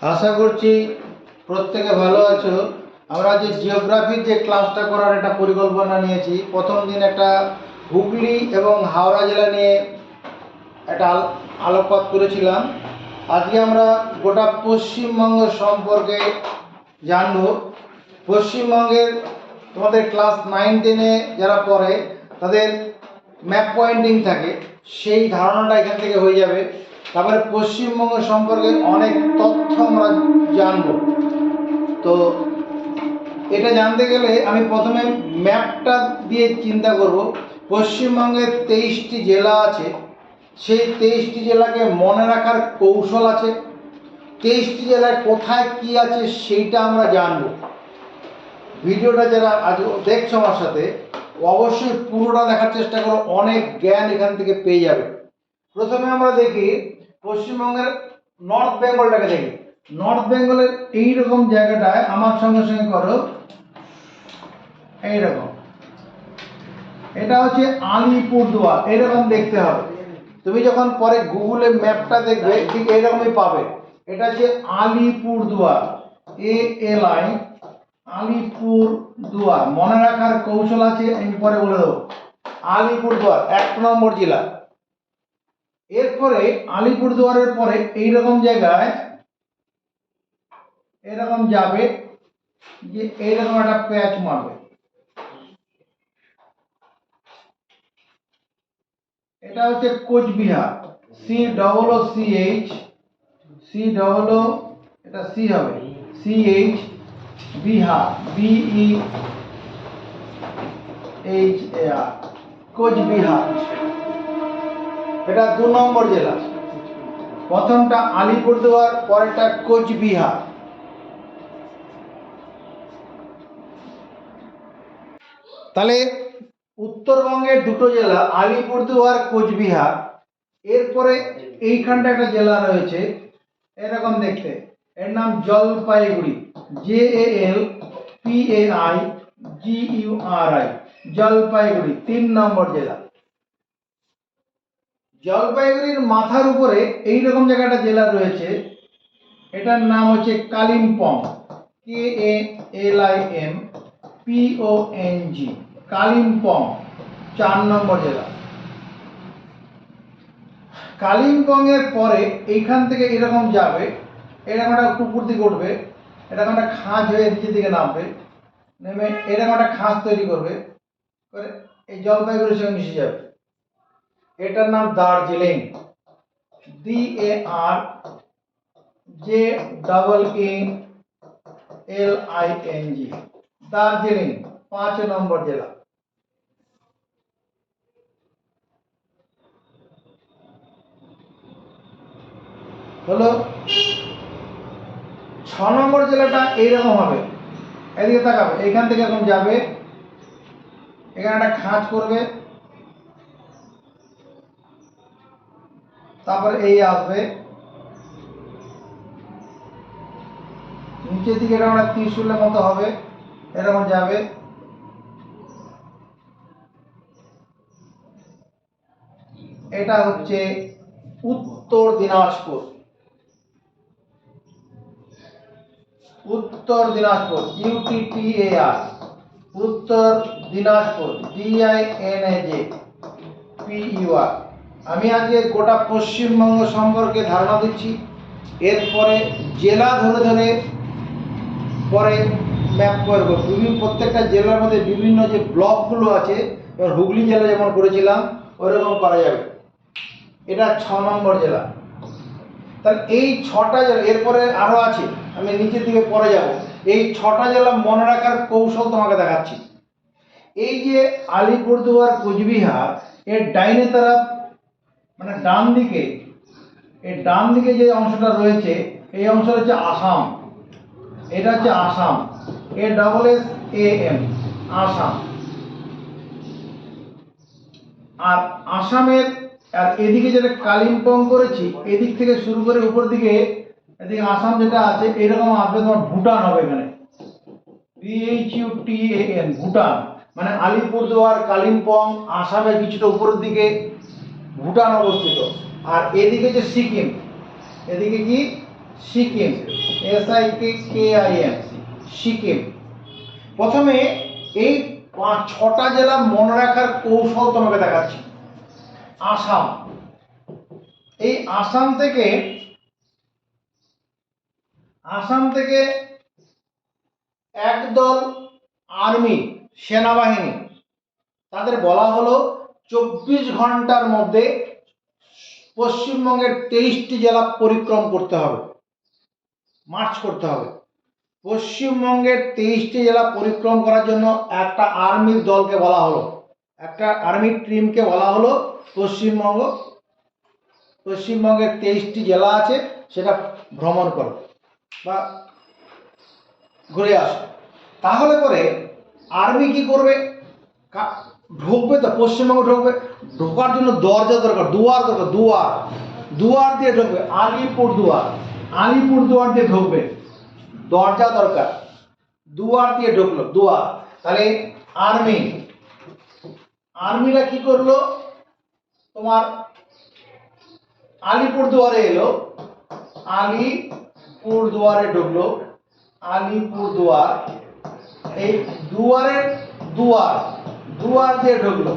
আশা করছি প্রত্যেকে ভালো আছো। আমরা যে জিওগ্রাফির যে ক্লাসটা করার একটা পরিকল্পনা নিয়েছি, প্রথম দিন একটা হুগলি এবং হাওড়া জেলা নিয়ে একটা আলোকপাত করেছিলাম। আজকে আমরা গোটা পশ্চিমবঙ্গ সম্পর্কে জানব। পশ্চিমবঙ্গের তোমাদের ক্লাস 9-10-এ যারা পড়ে তাদের ম্যাপ পয়েন্টিং থাকে, সেই ধারণাটা এখান থেকে হয়ে যাবে। তারপরে পশ্চিমবঙ্গ সম্পর্কে অনেক তথ্য আমরা জানব। তো এটা জানতে গেলে আমি প্রথমে ম্যাপটা দিয়ে চিন্তা করব। পশ্চিমবঙ্গের 23টি জেলা আছে, সেই 23টি জেলাকে মনে রাখার কৌশল আছে। 23টি জেলায় কোথায় কি আছে সেইটা আমরা জানব। ভিডিওটা যারা আজ দেখছো আমার সাথে, অবশ্যই পুরোটা দেখার চেষ্টা করো, অনেক জ্ঞান এখান থেকে পেয়ে যাবে। প্রথমে আমরা দেখি পশ্চিমবঙ্গের নর্থ বেঙ্গলটাকে দেখি। নর্থ বেঙ্গলের এইরকম জায়গাটায় আমার সঙ্গে সঙ্গে করো, এইরকম, এটা হচ্ছে আলিপুরদুয়ার। এরকম দেখতে হবে। তুমি যখন পরে গুগলে ম্যাপটা দেখবে ঠিক এরকমই পাবে। এটা হচ্ছে আলিপুরদুয়ার, ALI, আলিপুরদুয়ার। মনে রাখার কৌশল আছে, আমি পরে বলে দেবো। আলিপুরদুয়ার 1 নম্বর জেলা। এরপরে আলিপুরদুয়ারের পরে এইরকম জায়গায় এরকম যাবে, যে এইরকম একটা প্যাচ মারবে। এটা হচ্ছে কোচবিহার, COOCH, এটা সি হবে, CH, বিহার, BEHAR, কোচবিহার। এটা 2 নম্বর জেলা। প্রথমটা আলিপুরদুয়ার, পরেরটা কোচবিহার। তাহলে উত্তরবঙ্গের দুটো জেলা আলিপুরদুয়ার, কোচবিহার। এরপরে এইখানটা একটা জেলা রয়েছে এরকম দেখতে, এর নাম জলপাইগুড়ি, JALPAIGURI, জলপাইগুড়ি 3 নম্বর জেলা। জলপাইগুড়ির মাথার উপরে এইরকম জায়গাটা জেলা রয়েছে, এটার নাম হচ্ছে কালিম্পং, KALIMPONG, কালিম্পং 4 নম্বর জেলা। কালিম্পংয়ের পরে এইখান থেকে এরকম যাবে, এরকম একটা উপর দিকে উঠবে, এরকম একটা খাঁজ হয়ে নিচের দিকে নামবে, নেমে এরকম একটা খাঁজ তৈরি করবে, করে এই জলপাইগুড়ির সঙ্গে মিশে যাবে। এটার নাম দার্জিলিং, DARJEELING, দার্জিলিং 5 নম্বর জেলা। হলো 6 নম্বর জেলাটা এইরকম হবে, এদিকে তাকাবে, এইখান থেকে এরকম যাবে, এখানে একটা খাঁজ করবে, তারপরে এই আসবে নিচের দিকে, এরকম একটা ত্রিশূলের মতো হবে, এরকম যাবে, এটা হচ্ছে উত্তর দিনাজপুর, উত্তর দিনাজপুর, UTTAR, উত্তর দিনাজপুর, DINAJPUR। আমি আজকে গোটা পশ্চিমবঙ্গ সম্পর্কে ধারণা দিচ্ছি। এরপরে জেলা ধরে ধরে পরে ম্যাপ করব। প্রত্যেকটা জেলার মধ্যে বিভিন্ন যে ব্লকগুলো আছে, এবার হুগলি জেলা যেমন করেছিলাম ওরকম করা যাবে। এটা 6 নম্বর জেলা। তাহলে এই 6টা জেলা, এরপরে আরও আছে, আমি নিচের দিকে পরে যাব। এই 6টা জেলা মনে রাখার কৌশল তোমাকে দেখাচ্ছি। এই যে আলিপুরদুয়ার, কোচবিহার, এর ডাইনে তরফ মানে ডান দিকে, এর ডান দিকে যে অংশটা রয়েছে এই অংশটা হচ্ছে আসাম। এটা হচ্ছে আসাম, ASSAM, আসাম। আর আসামের আর এদিকে যেটা কালিম্পং করেছি, এদিক থেকে শুরু করে উপর দিকে এদিকে আসাম যেটা আছে এরকম আসবে, তোমার ভুটান হবে এখানে, BHUTAN, ভুটান। মানে আলিপুরদুয়ার, কালিম্পং, আসামের কিছুটা উপরের দিকে ভুটান অবস্থিত। আর এদিকে যে সিকিম, এদিকে কি সিকিম, SIKKIM, সিকিম। প্রথমে এই 5-6টা জেলা মনে রাখার কৌশল তোমাকে দেখাচ্ছি। আসাম, এই আসাম থেকে একদল আর্মি, সেনাবাহিনী, তাদের বলা হলো 24 ঘন্টার মধ্যে পশ্চিমবঙ্গের 23টি জেলা পরিক্রম করতে হবে, মার্চ করতে হবে। পশ্চিমবঙ্গের 23টি জেলা পরিক্রম করার জন্য একটা আর্মির দলকে বলা হলো, একটা আর্মি টিমকে বলা হলো পশ্চিমবঙ্গের 23টি জেলা আছে সেটা ভ্রমণ করো বা ঘুরে আসো। তাহলে পরে আর্মি কি করবে, ঢুকবে তো, পশ্চিমবঙ্গে ঢুকবে, ঢোকার জন্য দরজা দরকার, দুয়ার দিয়ে ঢুকবে। আলিপুরদুয়ার দিয়ে ঢুকবে, দরজা দরকার, দুয়ার দিয়ে ঢুকলো, দুয়ার। তাহলে আর্মিরা কি করলো, তোমার আলিপুরদুয়ারে এলো, আলিপুরদুয়ারে ঢুকলো, আলিপুরদুয়ার, এই দুয়ার দিয়ে ঢুকলো।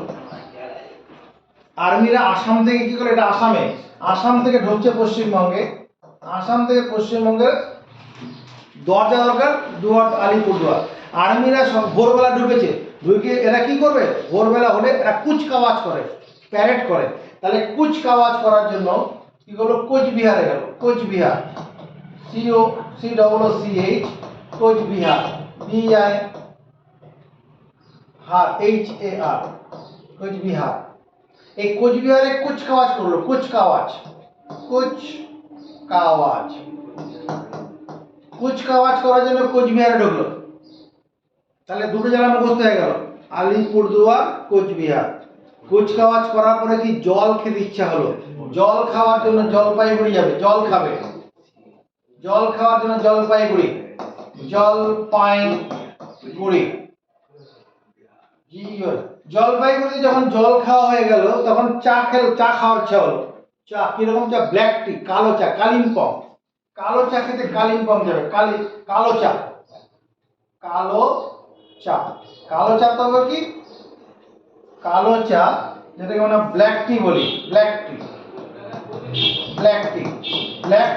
আর্মিরা আসাম থেকে কি করে, এটা আসাম থেকে ঢুকছে পশ্চিমবঙ্গে, আসাম থেকে পশ্চিমবঙ্গের দরজা দরকার, দুয়ার, আলিপুরদুয়ার। আর্মিরা সব ভোরবেলা ঢুকেছে, ঢুকে এরা কি করবে, ভোরবেলা হলে এরা কুচকাওয়াজ করে, প্যারেড করে। তাহলে কুচকাওয়াজ করার জন্য কি করলো, কোচবিহারে গেল, কোচবিহার, COCH, কোচবিহার, BIHAR, কোচবিহার। এই কোচবিহারে কুচকাওয়াজ করলো, কুচকাওয়াজ করার জন্য কোচবিহারে ঢুকলো। তাহলে দুটো জেলা মুখস্থ হয়ে গেল, আলিপুরদুয়ার, কোচবিহার। কুচকাওয়াজ করার পরে কি জল খেতে ইচ্ছা হলো, জল খাওয়ার জন্য জলপাইগুড়ি যাবে, জল খাবে, জল খাওয়ার জন্য জলপাইগুড়ি, জলপাইগুড়ি যখন জল খাওয়া হয়ে গেল তখন চা খাওয়ার ইচ্ছা হলো। চা কিরকম চা, ব্ল্যাক টি, কালো চা, কালিম্পং, কালো চা খেতে কালিম্পং যাবে, কালো চা, তবে কি কালো চা, যেটাকে আমরা ব্ল্যাক টি বলি, ব্ল্যাক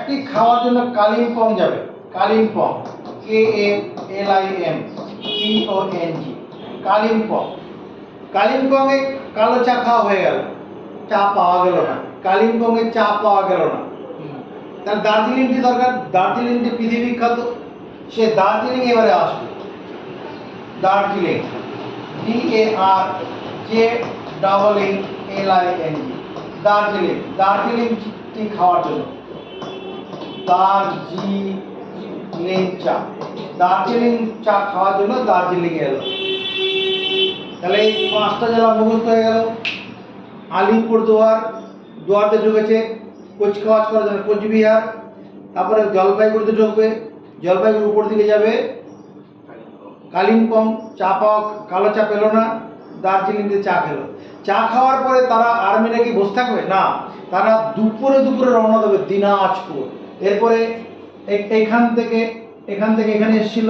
টি খাওয়ার জন্য কালিম্পং যাবে, কালিম্পং, KALIMPONG, কালিম্পংয়ে কালো চা খাওয়া হয়ে গেল, চা পাওয়া গেল না, কালিম্পংয়ে চা পাওয়া গেল না। তাহলে দার্জিলিং টি দরকার, দার্জিলিং টি পৃথিবী বিখ্যাত, সে দার্জিলিং এবারে আসবে, দার্জিলিং, DARJEELING, দার্জিলিং টি খাওয়ার জন্য, দার্জিলিং চা খাওয়ার জন্য দার্জিলিং এলো। তাহলে এই 5টা জেলা মুখস্থ হয়ে গেল। আলিপুরদুয়ার, দুয়ারতে ঢুকেছে, কুচকাওয়াজ করার জন্য কোচবিহার, তারপরে জলপাইগুড়িতে ঢুকবে, জলপাইগুড়ির উপর দিকে যাবে কালিম্পং, চা পাওয়া, কালো চা পেলো না, দার্জিলিংতে চা খেলো। চা খাওয়ার পরে তারা আর্মিরা কি বসে থাকবে না, তারা দুপুরে রওনা দেবে দিনাজপুর। এরপরে এখান থেকে এখানে এসেছিল,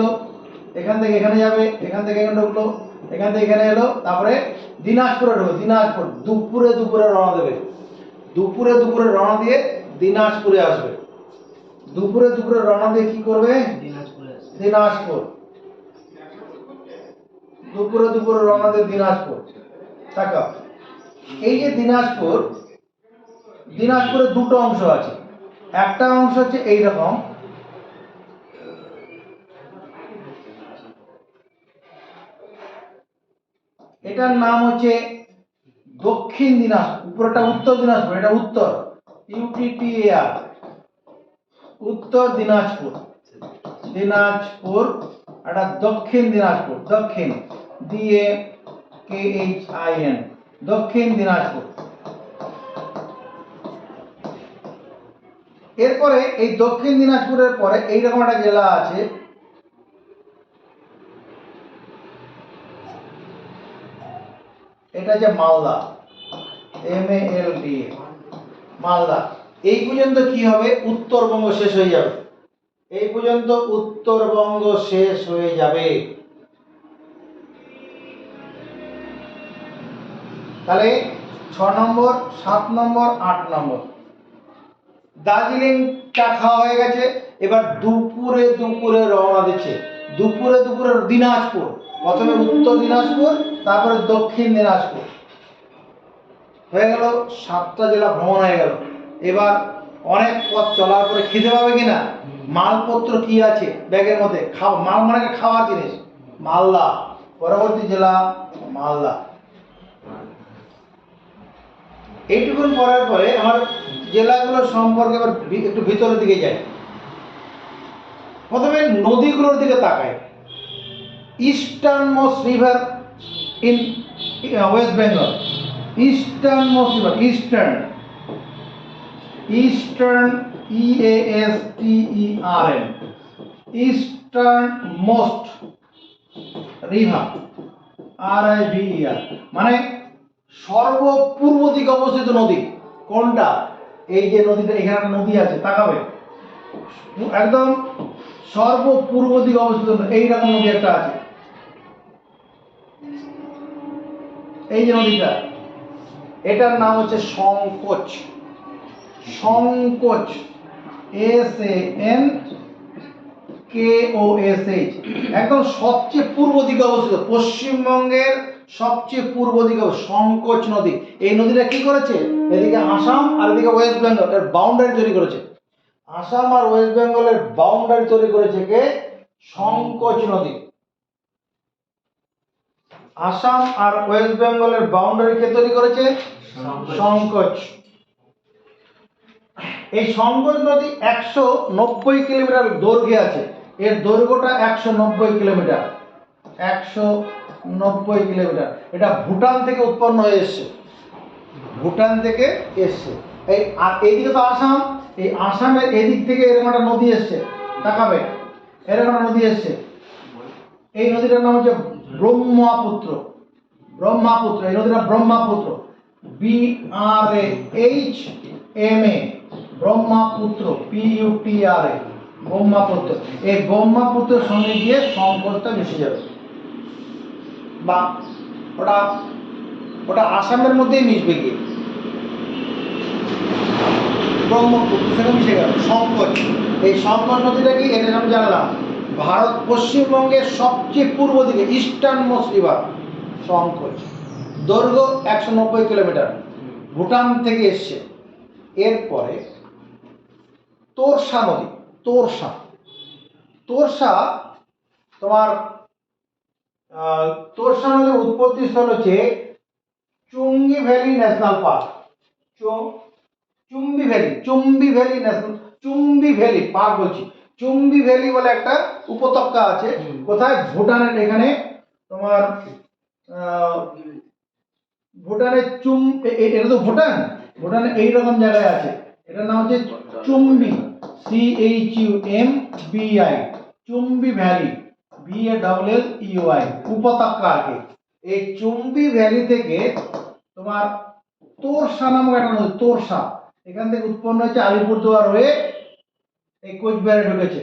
এখান থেকে এখানে যাবে, এখান থেকে এখানে ঢুকলো, এখান থেকে এখানে এলো, তারপরে দিনাজপুরে ঢুকবে, দিনাজপুর দুপুরে রওনা দেবে, দুপুরে রওনা দিয়ে দিনাজপুরে আসবে। দুপুরে রওনা দিয়ে কি করবে, দিনাজপুর, দুপুরে রওনা দিয়ে দিনাজপুর। দেখো এই যে দিনাজপুরে দুটো অংশ আছে, একটা অংশ হচ্ছে এইরকম, এটার নাম হচ্ছে দক্ষিণ দিনাজপুর, উপরটা উত্তর দিনাজপুর, এটা উত্তর, UTTAR, উত্তর দিনাজপুর, এটা দক্ষিণ দিনাজপুর, দক্ষিণ, DAKHIN, দক্ষিণ দিনাজপুর। এরপরে এই দক্ষিণ দিনাজপুরের পরে এইরকম একটা জেলা আছে, এটা হচ্ছে মালদা, MALDA, মালদা। এই পর্যন্ত কি হবে, উত্তরবঙ্গ শেষ হয়ে যাবে, এই পর্যন্ত উত্তরবঙ্গ শেষ হয়ে যাবে। তাহলে 6 নম্বর, 7 নম্বর, 8 নম্বর দার্জিলিংটা খাওয়া হয়ে গেছে। এবার দুপুরে দুপুরে রওনা দিচ্ছে। দুপুরে দুপুরে দিনাজপুর, প্রথমে উত্তর দিনাজপুর, তারপরে দক্ষিণ দিনাজপুর। হয়ে গেল 7টা জেলা ভ্রমণ হয়ে গেল। এবার অনেক পথ চলার পরে খিদে পাবে কিনা, মালপত্র কি আছে ব্যাগের মধ্যে, মাল মানে খাওয়ার জিনিস, মালদা। পরবর্তী জেলা মালদা। এইটুকুন পড়ার পরে আমার জেলাগুলো সম্পর্কে এবার একটু ভিতরের দিকে যাই। প্রথমে নদীগুলোর দিকে তাকাই। Eastern most river in West Bengal, eastern most river, eastern, eastern, EASTERN, eastern most river, RIVER, মানে সর্বপূর্ব দিকে অবস্থিত নদী কোনটা? এই যে নদীটা, এখানে একটা নদী আছে, তাকাবে, একদম সর্বপূর্ব দিকে অবস্থিত এইরকম নদী একটা আছে। এই যে নদীটা, এটার নাম হচ্ছে সংকোচ। সংকোচ, SANKOSH, একদম সবচেয়ে পূর্ব দিকে অবস্থিত, পশ্চিমবঙ্গের সবচেয়ে পূর্ব দিকে সংকোচ নদী। এই নদীটা কি করেছে, এদিকে আসাম আর এদিকে ওয়েস্ট বেঙ্গল এর বাউন্ডারি তৈরি করেছে। আসাম আর ওয়েস্ট বেঙ্গলের বাউন্ডারি তৈরি করেছে কে? সংকোচ নদী। আসাম আর ওয়েস্ট বেঙ্গলের বাউন্ডারি কে তৈরি করেছে? সংকোচ। এই সংকোচ নদী 190 কিলোমিটার দৈর্ঘ্যে আছে। এর দৈর্ঘ্যটা 190 কিলোমিটার, 190 কিলোমিটার। এটা ভুটান থেকে উৎপন্ন হয়ে এসছে, ভুটান থেকে এসছে। এই আর এইদিকে তো আসাম, এই আসামের এদিক থেকে এরকম একটা নদী এসছে, তাকাবে, এরকম একটা নদী এসছে। এই নদীটার নাম হচ্ছে ব্রহ্মপুত্র। ব্রহ্মপুত্র, এই নদীটা ব্রহ্মপুত্র, BRAHMA, ব্রহ্মপুত্র, PUTRA, ব্রহ্মপুত্র। এই ব্রহ্মপুত্রের সঙ্গে গিয়ে সংকোচটা মিশে যাবে, বা ওটা ওটা আসামের মধ্যেই মিশবে গিয়ে, ব্রহ্মপুত্র সেখানে মিশে গেল সংকোচ। এই সংকোচ নদীটা কি, এটা আমি জানলাম। ভারত পশ্চিমবঙ্গের সবচেয়ে পূর্ব দিকে, ইস্টার্ন মোস্ট রিভার, সংকোচ। দৈর্ঘ্য 190 কিলোমিটার, ভুটান থেকে এসছে। এরপরে তোরসা নদী, তোরসা। তোরসা তোমার তোরসা নদীর উৎপত্তি স্থল হচ্ছে চুঙ্গি valley national park. Chumbi valley, Chumbi valley national, Chumbi valley park বলছি। চুম্বি ভ্যালি বলে একটা উপত্যকা আছে। কোথায়? ভুটানের এখানে তোমার ভুটানের এটা তো ভুটান, ভুটানে এইরকম জায়গায় আছে। এটার নাম হচ্ছে Chumbi, CHUMBI, Chumbi valley, VALLEUI, উপত্যকা আর কি। এই চুম্বি ভ্যালি থেকে তোমার তোরসা নামক একটা নদী, তোরসা, এখান থেকে উৎপন্ন হয়েছে, আলিপুরদুয়ার হয়ে এই কোচবিহারে ঢুকেছে।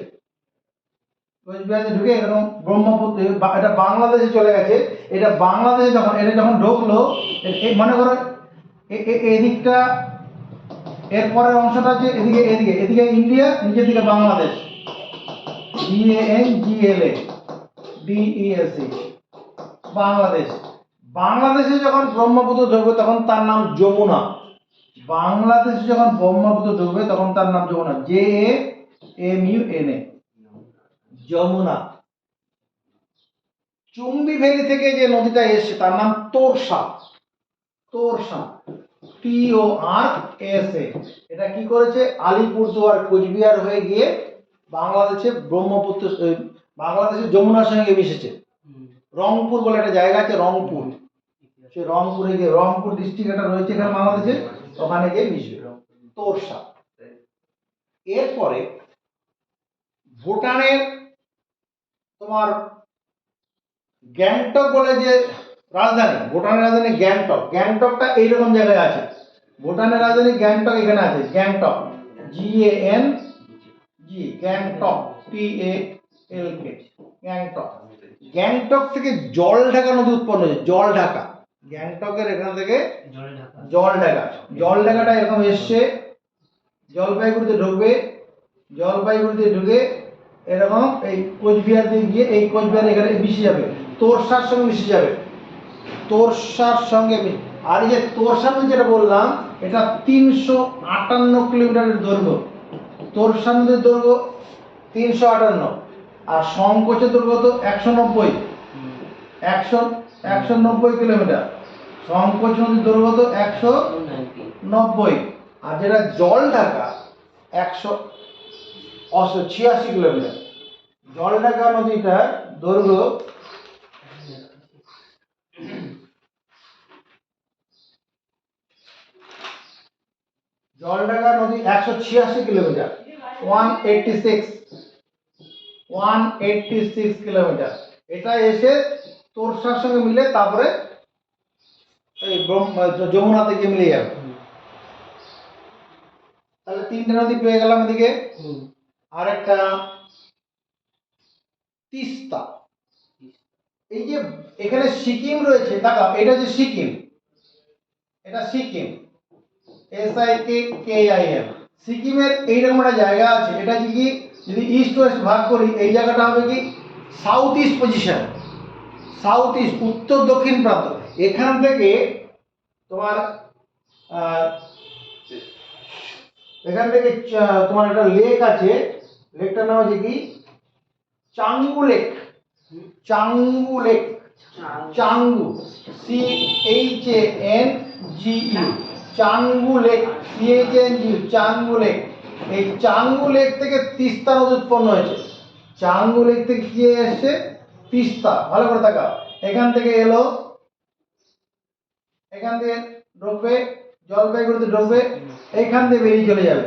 কোচবিহারে ঢুকে এরকম ব্রহ্মপুত্র, এটা বাংলাদেশে চলে গেছে। এটা বাংলাদেশে যখন এটা যখন ঢুকলো, মনে করো এদিকটা, এরপরের অংশটা হচ্ছে এদিকে, এদিকে এদিকে ইন্ডিয়া, নিচের দিকে বাংলাদেশ, BANGLADESE, বাংলাদেশ। বাংলাদেশে যখন ব্রহ্মপুত্র ঢুকবে তখন তার নাম যমুনা। বাংলাদেশে যখন ব্রহ্মপুত্র ঢুকবে তখন তার নাম যমুনা, JAMUNA, যমুনা। চুম্বি ভ্যালি থেকে যে নদীটা এসছে তার নাম তোরসা, তোরসা, TORSA। এটা কি করেছে? আলিপুরদুয়ার কোচবিহার হয়ে গিয়ে বাংলাদেশে ব্রহ্মপুত্র, বাংলাদেশের যমুনার সঙ্গে মিশেছে। রংপুর বলে একটা জায়গা আছে, রংপুর, সে রংপুরে গিয়ে, রংপুর ডিস্ট্রিক্ট একটা রয়েছে এখানে বাংলাদেশে, ওখানে গিয়ে মিশবে, তোরসা। এরপরে ভুটানের তোমার গ্যাংটক বলে যে রাজধানী, ভুটানের রাজধানী গ্যাংটক, গ্যাংটকটা এইরকম জায়গায় আছে। ভুটানের রাজধানী গ্যাংটক এখানে আছে, গ্যাংটক, জি গ্যাংটক, TALK, গ্যাংটক। গ্যাংটক থেকে জলঢাকা নদী উৎপন্ন হয়েছে, জলঢাকা। গ্যাংটকের এখান থেকে জলঢাকা, জলঢাকাটা এরকম এসছে, জলপাইগুড়িতে ঢুকবে, জলপাইগুড়িতে ঢুকে এরকম এই কোচবিহার দিয়ে গিয়ে এই কোচবিহার এখানে মিশে যাবে, তোরসার সঙ্গে মিশে যাবে, তোরসার সঙ্গে আর এই যে তোরসা নদী যেটা বললাম, এটা 358 কিলোমিটারের দৈর্ঘ্য। তোরসা নদীর দৈর্ঘ্য 358, আর সংকোচের দৈর্ঘ্য তো 190, 190 কিলোমিটার। সংকোচ নদীর দৈর্ঘ্য তো 190, আর যেটা জলঢাকা 186 কিলোমিটার। জলঢাকা নদীটার দৈর্ঘ্য জলঢাকা নদী 186 কিলোমিটার, 186 কিলোমিটার। এটা এসে তোরসার সঙ্গে মিলে তারপরে এই যমুনাতে গিয়ে মিলে যাবে। তাহলে 3টে নদী পেয়ে গেলাম এদিকে। আর একটা তিস্তা। এই যে এখানে সিকিম রয়েছে, দেখো এটা যে সিকিম, এটা সিকিম, SIKKIM। সিকিমের এইরকম একটা জায়গা আছে, এটা কি যদি ইস্ট ওয়েস্ট ভাগ করি, এই জায়গাটা হবে কি south east position, south east, উত্তর দক্ষিণ প্রান্ত। এখান থেকে তোমার এখান থেকে তোমার একটা লেক আছে, লেকটার নাম হচ্ছে কি Changu lake, Changu lake, Changu, CHANGU, Changu lake, CHANGU, Changu lake. এই চাঙ্গু লেক থেকে তিস্তা নদী উৎপন্ন হয়েছে। চাঙ্গু লেক থেকে কি এসছে? তিস্তা। ভালো করে তাকাও, এখান থেকে এলো, এখান থেকে ঢুকবে, জলপাইগুড়িতে ঢুকবে, এইখান থেকে বেরিয়ে চলে যাবে,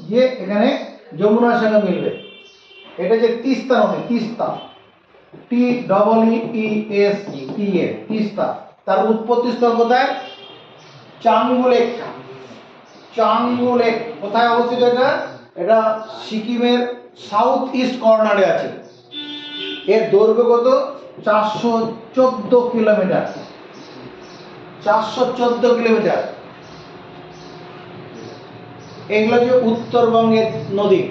গিয়ে এখানে যমুনার সঙ্গে মিলবে। এটা যে তিস্তা নদী, তিস্তা, TEESTA, তিস্তা। তার উৎপত্তি স্থল কোথায়? চাঙ্গু লেক। চাঙ্গু লেক কোথায় অবস্থিত? এটা এটা সিকিমের সাউথ ইস্ট কর্নারে আছে। এর দৈর্ঘ্য কত? 414 কিলোমিটার, 414 কিলোমিটার। এগুলো যে উত্তরবঙ্গের নদী।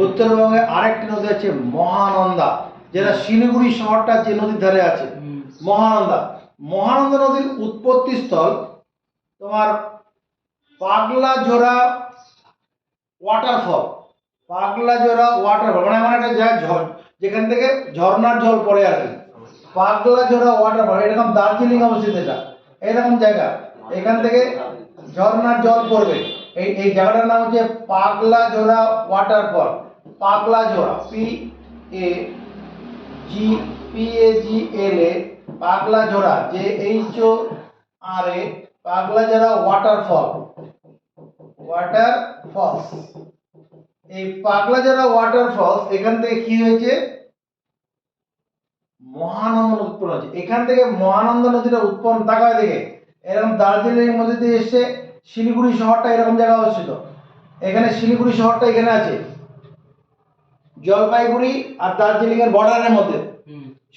উত্তরবঙ্গে আরেকটি নদী আছে মহানন্দা, যেটা শিলিগুড়ি শহরটা যে নদীর ধারে আছে, মহানন্দা। মহানন্দা নদীর উৎপত্তি স্থল তোমার পাগলাঝোড়া ওয়াটারফল, পাগলাঝোড়া ওয়াটারফল মানে এমন একটা জায়গা যেখান থেকে ঝর্ণার জল পড়ে আর কি। পাগলাঝোড়া ওয়াটারফল, এরকম দার্জিলিং অবস্থিত, এটা এরকম জায়গা, এখান থেকে ঝর্ণার জল পড়বে। এই জায়গাটার নাম হচ্ছে Paglajhora waterfall. Paglajhora, PAGLA, Paglajhora, JHORA, Paglajhora waterfall, waterfalls. এই পাগলাঝোড়া ওয়াটারফলস, এখান থেকে কি হয়েছে? মহানন্দা নদী উৎপন্ন হয়েছে। এখান থেকে মহানন্দা নদীটা উৎপন্ন, তাকায় দেখে এরকম দার্জিলিং এর মধ্যে দিয়ে এসে শিলিগুড়ি শহরটা এরকম জায়গা অবস্থিত। এখানে শিলিগুড়ি শহরটা এখানে আছে, জলপাইগুড়ি আর দার্জিলিং এর বর্ডারের মধ্যে।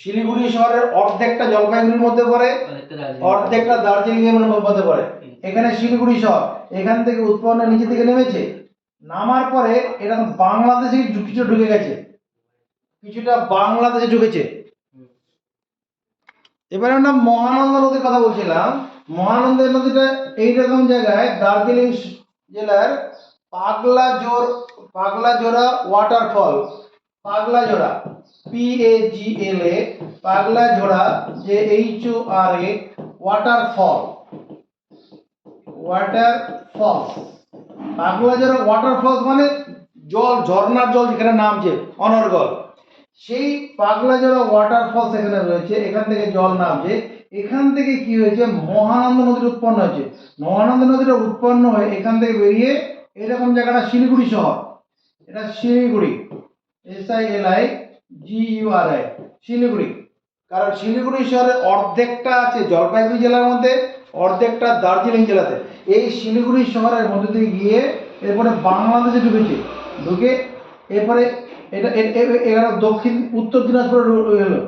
শিলিগুড়ি শহরের অর্ধেকটা জলপাইগুড়ির মধ্যে পড়ে, অর্ধেকটা দার্জিলিং এর মধ্যে পড়ে। এখানে শিলিগুড়ি শহর, এখান থেকে উৎপন্ন নিচে দিকে নেমেছে, নামার পরে এরকম বাংলাদেশে কিছু ঢুকে গেছে, কিছুটা বাংলাদেশে ঢুকেছে। এবারে আমরা মহানন্দা নদীর কথা বলছিলাম। মহানন্দা নদীটা এইরকম জায়গায় দার্জিলিং জেলার Paglajhora waterfall, Paglajhora, PAGLA, Paglajhora, JHORA, waterfall, waterfalls. Paglajhora waterfalls মানে জল, ঝর্ণার জল যেখানে নামছে অনর্গল, সেই পাগলাঝোড়া ওয়াটারফলস এখানে রয়েছে। এখান থেকে জল নামছে, এখান থেকে কি হয়েছে? মহানন্দা নদীর উৎপন্ন হয়েছে। মহানন্দা নদীটা উৎপন্ন হয়ে এখান থেকে বেরিয়ে এরকম জায়গাটা শিলিগুড়ি শহর, এটা শিলিগুড়ি, SILIGURI, শিলিগুড়ি। কারণ শিলিগুড়ি শহরের অর্ধেকটা আছে জলপাইগুড়ি জেলার মধ্যে, অর্ধেকটা দার্জিলিং জেলাতে। এই শিলিগুড়ি শহরের মধ্যে দিয়ে গিয়ে এরপরে বাংলাদেশে ঢুকেছে, ঢুকে এরপরে এটা এখানে দক্ষিণ উত্তর দিনাজপুর হলো,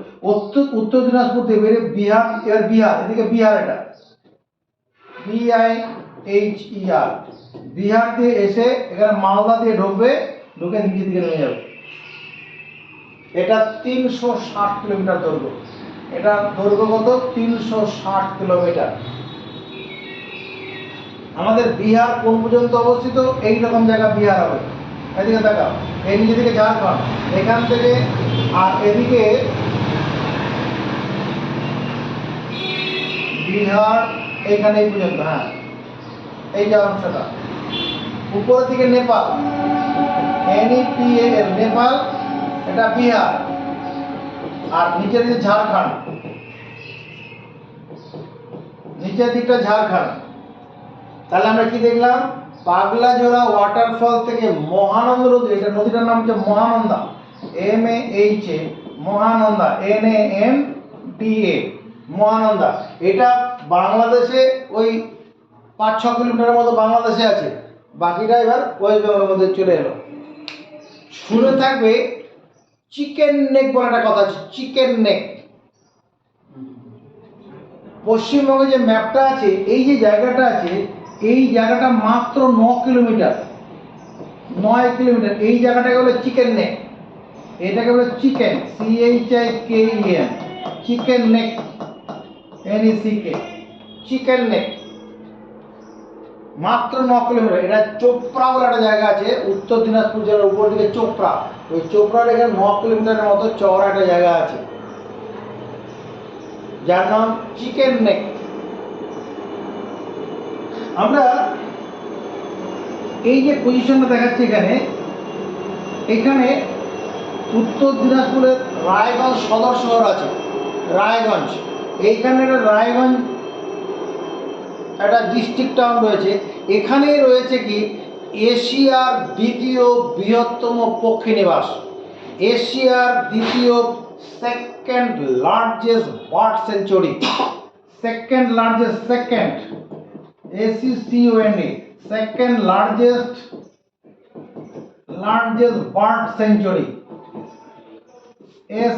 উত্তর দিনাজপুর থেকে বেরিয়ে বিহার, এবার বিহার, এদিকে বিহার, এটা BIHER, বিহার দিয়ে এসে এখানে মালদা দিয়ে ঢুকবে, ঢুকে নিচের দিকে নেমে যাবে। এটা 360 কিলোমিটার দৈর্ঘ্য। এটা দৈর্ঘ্য কত? 360 কিলোমিটার। আমাদের বিহার কোন পর্যন্ত অবস্থিত? এই রকম জায়গা বিহার হবে। এদিকে দেখাও, এই নিচে দিকে ঝাড়খণ্ড, এখান থেকে আর এদিকে বিহার, এইখানে এই পর্যন্ত। হ্যাঁ, এই যে অংশটা উপরের দিকে নেপাল, NEPAL, নেপাল, এটা বিহার, আর নিচের দিকে ঝাড়খণ্ড, নিচের দিকটা ঝাড়খণ্ড। তাহলে আমরা কি দেখলাম? পাগলাঝোড়া ওয়াটারফল থেকে মহানন্দা নদী, এটা নদীটার নাম হচ্ছে মহানন্দা, MAHA, মহানন্দা, NANDA, মহানন্দা। এটা বাংলাদেশে ওই 5-6 কিলোমিটারের মতো বাংলাদেশে আছে, বাকিটা এবার ওয়েস্ট বেঙ্গলের মধ্যে চলে এলো। শুনে থাকবে চিকেন নেক বলে একটা কথা আছে, চিকেন নেক। পশ্চিমবঙ্গে যে ম্যাপটা আছে, এই যে জায়গাটা আছে, এই জায়গাটা মাত্র 9 কিলোমিটার, 9 কিলোমিটার। এই জায়গাটাকে বলে চিকেন নেক, এটাকে বলে chicken, CHIKEN, chicken neck, NECK, chicken neck, মাত্র 9 কিলোমিটার। এটা চোপড়া বলে একটা জায়গা আছে উত্তর দিনাজপুর জেলার উপর দিকে, চোপড়া। ওই চোপড়ার এখানে 9 কিলোমিটারের মতো চওড়া একটা জায়গা আছে, যার নাম চিকেন নেক। আমরা এই যে পজিশনটা দেখাচ্ছি এখানে, এখানে উত্তর দিনাজপুরের রায়গঞ্জ সদর শহর আছে, রায়গঞ্জ। এইখানে একটা রায়গঞ্জ একটা ডিস্ট্রিক্ট টাউন রয়েছে। এখানে রয়েছে কি এশিয়ার দ্বিতীয় বৃহত্তম পক্ষী নিবাস, এশিয়ার দ্বিতীয়, second largest bird century, second largest, second ACCOND, second largest bird century,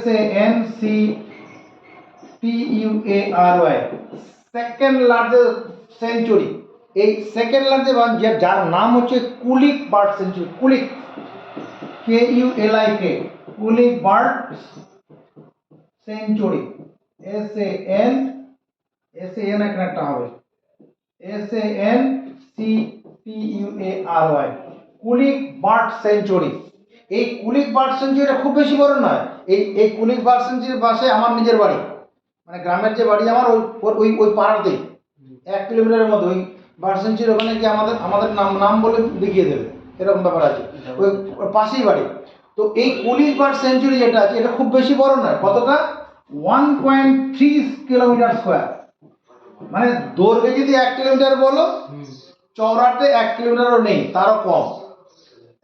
SANCTUARY, second largest century. এই সেকেন্ড লার্জেস্ট, যার নাম হচ্ছে Kulik bird century, Kulik, KULIK, Kulik bird century, SAN একটা হবে, SANCTUARY, কুলিক বার্ড সেঞ্চুরি। এই কুলিক বার্ড সেঞ্চুরিটা খুব বেশি বড় নয়। এই কুলিক বার্ড সেঞ্চুরির পাশে আমার নিজের বাড়ি, মানে গ্রামের যে বাড়ি আমার, ওই পাড়াতেই 1 কিলোমিটারের মধ্যে ওই বার্ড সেঞ্চুরি। ওখানে কি আমাদের নাম বলে দেখিয়ে দেবে, এরকম ব্যাপার আছে, ওই পাশেই বাড়ি। তো এই কুলিক বার্ড সেঞ্চুরি যেটা আছে, এটা খুব বেশি বড় নয়। কতটা? 1.3 কিলোমিটার স্কোয়ার। মানে দৈর্ঘ্যে যদি 1 কিলোমিটার বলো, চওড়াতে 1 কিলোমিটারও নেই, তারও কম,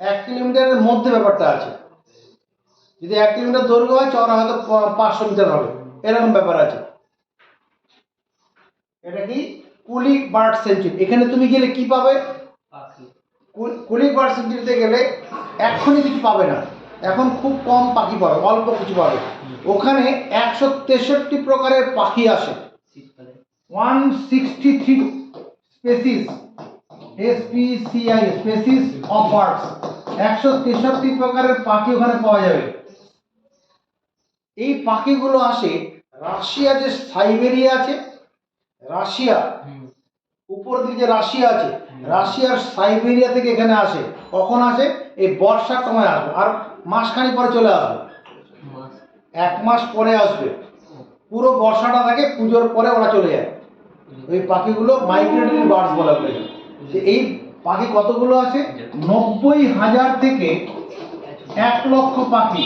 1 কিলোমিটারের মধ্যে ব্যাপারটা আছে। যদি 1 কিলোমিটার দৈর্ঘ্য হয়, চওড়া হয়তো 500 মিটার হবে, এরকম ব্যাপার আছে। এটা কি কুলিক বার্ড সেঞ্চুরি। এখানে তুমি গেলে কি পাবে? কুলিক বার্ড সেঞ্চুরিতে গেলে এখনই কিছু পাবে না, এখন খুব কম পাখি পাবে, অল্প কিছু পাবে। ওখানে 163 প্রকারের পাখি আসে, 163 species, SPCI, species of birds, 163 প্রকারের পাখি ওখানে পাওয়া যাবে। এই পাখিগুলো আসে রাশিয়া, যে সাইবেরিয়া আছে, রাশিয়া উপর দিকে যে রাশিয়া আছে, রাশিয়ার সাইবেরিয়া থেকে এখানে আসে। কখন আসে? এই বর্ষার সময় আসবে, আর মাসখানি পরে চলে আসবে, 1 মাস পরে আসবে। পুরো বর্ষাটা থাকে, পুজোর পরে ওরা চলে যায়। ওই পাখিগুলো মাইগ্রেটরি বার্ডস বলা হয়। এই পাখি কতগুলো আছে? 90,000 থেকে 1 লক্ষ পাখি,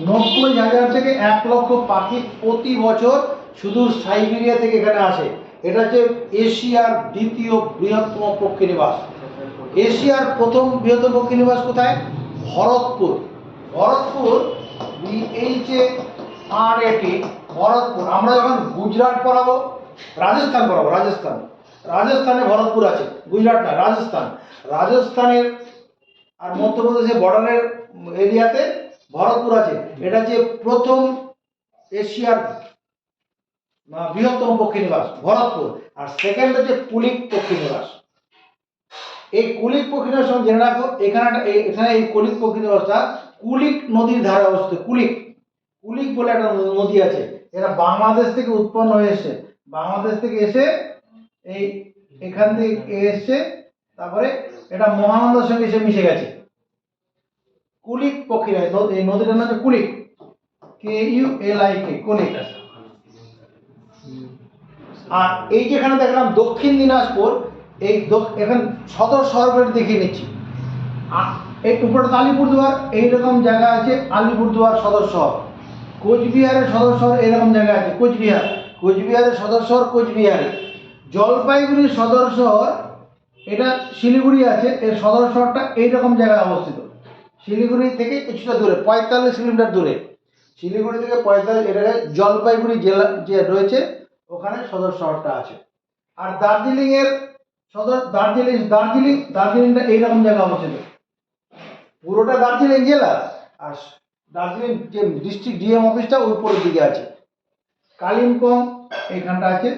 90,000 থেকে 1 লক্ষ পাখি প্রতি বছর শুধু সাইবেরিয়া থেকে এখানে আসে। এটা হচ্ছে এশিয়ার দ্বিতীয় বৃহত্তম পক্ষী নিবাস। এশিয়ার প্রথম বৃহত্তম পক্ষী নিবাস কোথায়? ভরতপুর, ভরতপুর, BHARAT, ভরতপুর। আমরা যখন গুজরাট পড়াবো, রাজস্থান পড়াবো, রাজস্থানে ভরতপুর আছে, গুজরাট না, রাজস্থানের আর মধ্যপ্রদেশের বর্ডারের এরিয়াতে ভরতপুর আছে। এটা হচ্ছে প্রথম এশিয়ার বৃহত্তম পক্ষী নিবাস ভরতপুর। আর সেকেন্ড হচ্ছে কুলিক পক্ষী নিবাস। এই কুলিক পক্ষী নিবাস জেনে রাখো, এখানে এই কুলিক পক্ষী নিবাসটা কুলিক নদীর ধারে অবস্থিত। কুলিক কুলিক বলে একটা নদী আছে, এরা বাংলাদেশ থেকে উৎপন্ন হয়ে এসে, বাংলাদেশ থেকে এসে এই এখান থেকে এসছে, তারপরে এটা মহানন্দার সঙ্গে এসে মিশে গেছে। কুলিক পক্ষী, এই নদীটার নাম হচ্ছে কুলিক, KULIK, কুলিক। আর এই যেখানে দেখলাম দক্ষিণ দিনাজপুর, এই এখানে সদর শহর দেখিয়ে নিচ্ছি। এই উপরে আলিপুরদুয়ার, এইরকম জায়গা আছে আলিপুরদুয়ার সদর শহর। কোচবিহারের সদর শহর এরকম জায়গা আছে, কোচবিহারের সদর শহর কোচবিহারে। জলপাইগুড়ির সদর শহর এটা শিলিগুড়ি আছে, এর সদর শহরটা এইরকম জায়গায় অবস্থিত। শিলিগুড়ি থেকে কিছুটা দূরে, 45 কিলোমিটার দূরে। শিলিগুড়ি থেকে 45, এটা জলপাইগুড়ি জেলা যে রয়েছে ওখানে সদর শহরটা আছে। আর দার্জিলিংয়ের সদর দার্জিলিংটা এইরকম জায়গায় অবস্থিত। পুরোটা দার্জিলিং জেলা, আর দার্জিলিং যে ডিস্ট্রিক্ট ডিএম অফিসটা উপরের দিকে আছে। কালিম্পং এইখানটা আছে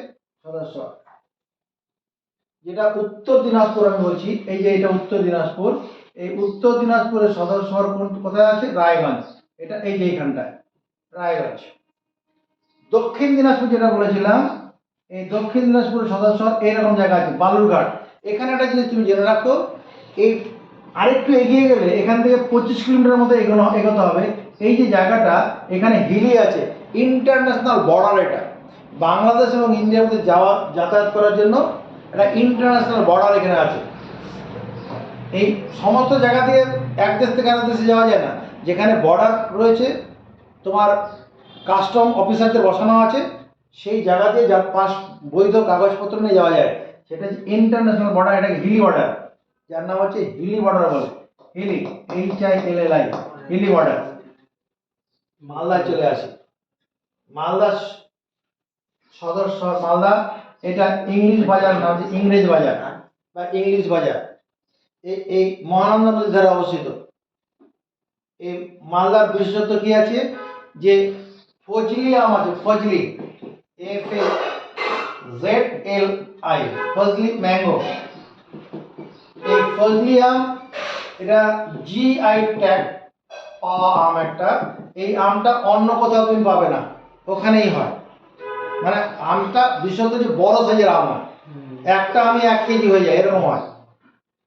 সদর শহর। যেটা উত্তর দিনাজপুর আমি বলছি, এই যে এটা উত্তর দিনাজপুর, এই উত্তর দিনাজপুরের সদর শহর কোথায় আছে? রায়গঞ্জ। এটা এই যে এইখানটায় রায়গঞ্জ। দক্ষিণ দিনাজপুর যেটা বলেছিলাম, এই দক্ষিণ দিনাজপুরের সদর শহর এইরকম জায়গা আছে, বালুরঘাট। এখানে একটা জিনিস তুমি জেনে রাখো, এই আরেকটু এগিয়ে গেলে এখান থেকে 25 কিলোমিটার মতো এগোতে হবে। এই যে জায়গাটা এখানে হিলি আছে, ইন্টারন্যাশনাল বর্ডার। এটা বাংলাদেশ এবং ইন্ডিয়ার মধ্যে যাতায়াত করার জন্য একটা ইন্টারন্যাশনাল বর্ডার এখানে আছে। এই সমস্ত জায়গা দিয়ে এক দেশ থেকে আরেক দেশে যাওয়া যায় না। যেখানে বর্ডার রয়েছে, তোমার কাস্টম অফিসারদের বসানো আছে, সেই জায়গা দিয়ে যার পাস বৈধ কাগজপত্র নিয়ে যাওয়া যায়, সেটা হচ্ছে ইন্টারন্যাশনাল বর্ডার। এটাকে হিলি বর্ডার, যার নাম হচ্ছে হিলি বর্ডার বলে। Hili, HILLI, Hili border. মালদায় চলে আসে, মালদা সদর শহর মালদা। এটা ইংলিশ বাজার নাম হচ্ছে ইংরেজ বাজার বা ইংলিশ বাজার। এই মহানন্দা নদীর ধারে অবস্থিত। এই মালদার বিশেষত্ব কি আছে, যে ফজলি আম আছে, ফজলি, FAZLI, ফজলি ম্যাঙ্গো। এই ফজলি আম এটা GI ট্যাগ পাওয়া আম একটা। এই আমটা অন্য কোথাও তুমি পাবে না, ওখানেই হয়। মানে আমটা বিশেষত যে বড় সাইজের আম হয়, একটা আমি 1 কেজি হয়ে যায়, এরকম হয়।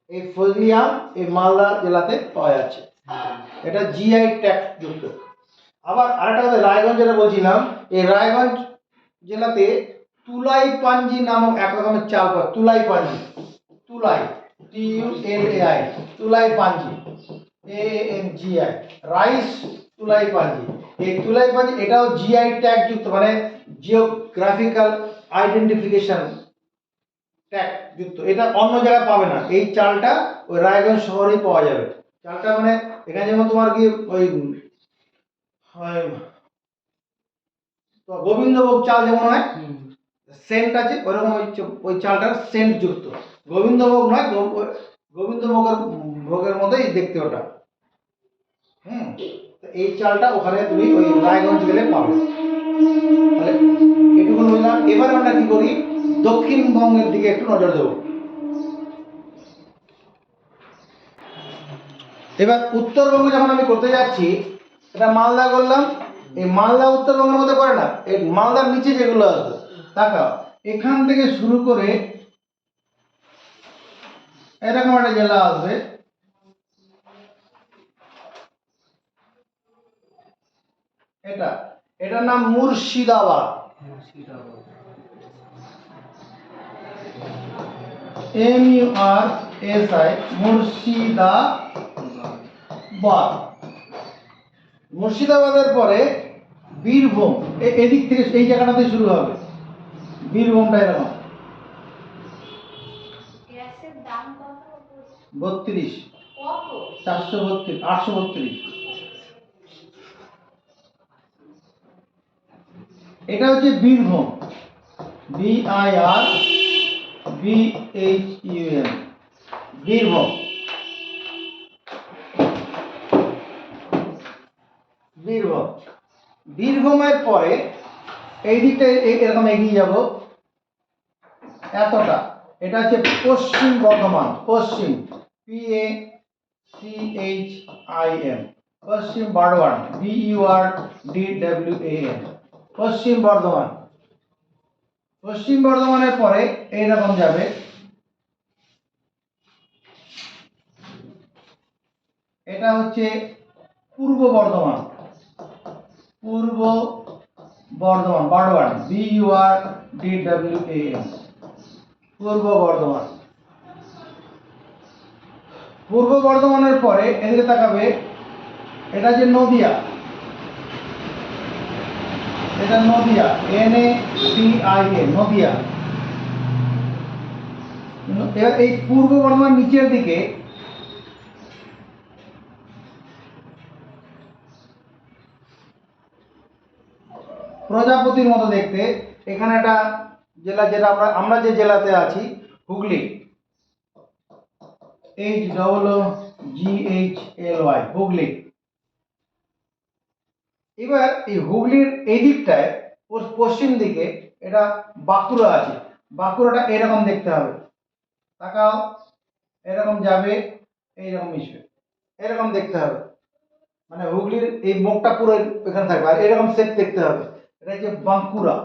এই ফজলি আম এই মালদা জেলাতে পাওয়া যাচ্ছে, এটা GI ট্যাগ যুক্ত। আবার আরেকটা কথা, রায়গঞ্জ যেটা বলছিলাম, এই রায়গঞ্জ জেলাতে তুলাই পাঞ্জি নামক এক রকমের চাল পাওয়া। তুলাই পাঞ্জি, তুলাই, TULAI, তুলাই পাঞ্জি, ANGI, রাইস তুলাই পাঞ্জি। এই তুলাই পাঞ্জি এটাও GI ট্যাগ যুক্ত, মানে জিওগ্রাফিক্যাল আইডেন্টিফিকেশন ট্যাগ যুক্ত। এটা অন্য জায়গায় পাবে না, এই চালটা ওই রায়গঞ্জ শহরেই পাওয়া যাবে। চালটা মানে এখানে যেমন তোমার কি ওই গোবিন্দভোগ চাল যেমন হয়, সেন্ট আছে, ওরকম ওই চালটার সেন্ট যুক্ত। গোবিন্দভোগ নয়, গোবিন্দভোগের মতোই দেখতে ওটা। এই চালটা ওখানে তুমি ওই রায়গঞ্জ গেলে পাবে। তাহলে এটুকু বললাম। এবার আমরা কি করি, দক্ষিণবঙ্গের দিকে একটু নজর দেব। এবার উত্তরবঙ্গ যখন আমি করতে যাচ্ছি, এটা মালদা করলাম। এই মালদা উত্তরবঙ্গের মধ্যে পড়ে না, এই মালদার নিচে যেগুলো আসবে, তাকাও, এখান থেকে শুরু করে এরকম একটা জেলা আসবে, এটার নাম মুর্শিদাবাদ। MURSI, মুর্শিদাবাদ। মুর্শিদাবাদের পরে বীরভূম, এদিক থেকে এই জায়গাটাতে শুরু হবে। বীরভূমটা এরকম 32, 432, 832। এটা হচ্ছে বীরভূম, BIRBHUM, বীরভূম। বীরভূম। বীরভূমের পরে এই দিকটা এরকম এগিয়ে যাব এতটা, এটা হচ্ছে পশ্চিম বর্ধমান। পশ্চিম, PACHIM, পশ্চিম বর্ধমান, BURDWAN, পশ্চিম বর্ধমান। পশ্চিম বর্ধমানের পরে এইরকম যাবে, এটা হচ্ছে পূর্ব বর্ধমান। পূর্ব বর্ধমান, বর্ধমান, BURDWAN, পূর্ব বর্ধমান। পূর্ব বর্ধমানের পরে এদিকে তাকাবে, এটা যে নদিয়া, এটা নদিয়া, NADIA, নদিয়া। এবার এই পূর্ব বর্ধমান নিচের দিকে প্রজাপতির মতো দেখতে, এখানে একটা জেলা, যেটা আমরা যে জেলাতে আছি, হুগলি, HOOGHLY, হুগলি। এবার এই হুগলির এই দিকটায় পশ্চিম দিকে এটা বাঁকুড়া আছে। বাঁকুড়াটা এরকম দেখতে হবে, তাকাও, এরকম যাবে, এইরকম মিশবে, এরকম দেখতে হবে, মানে হুগলির এই মুখটা পুরো এখানে থাকবে, আর এরকম শেপ দেখতে হবে। এটা হচ্ছে বাঁকুড়া,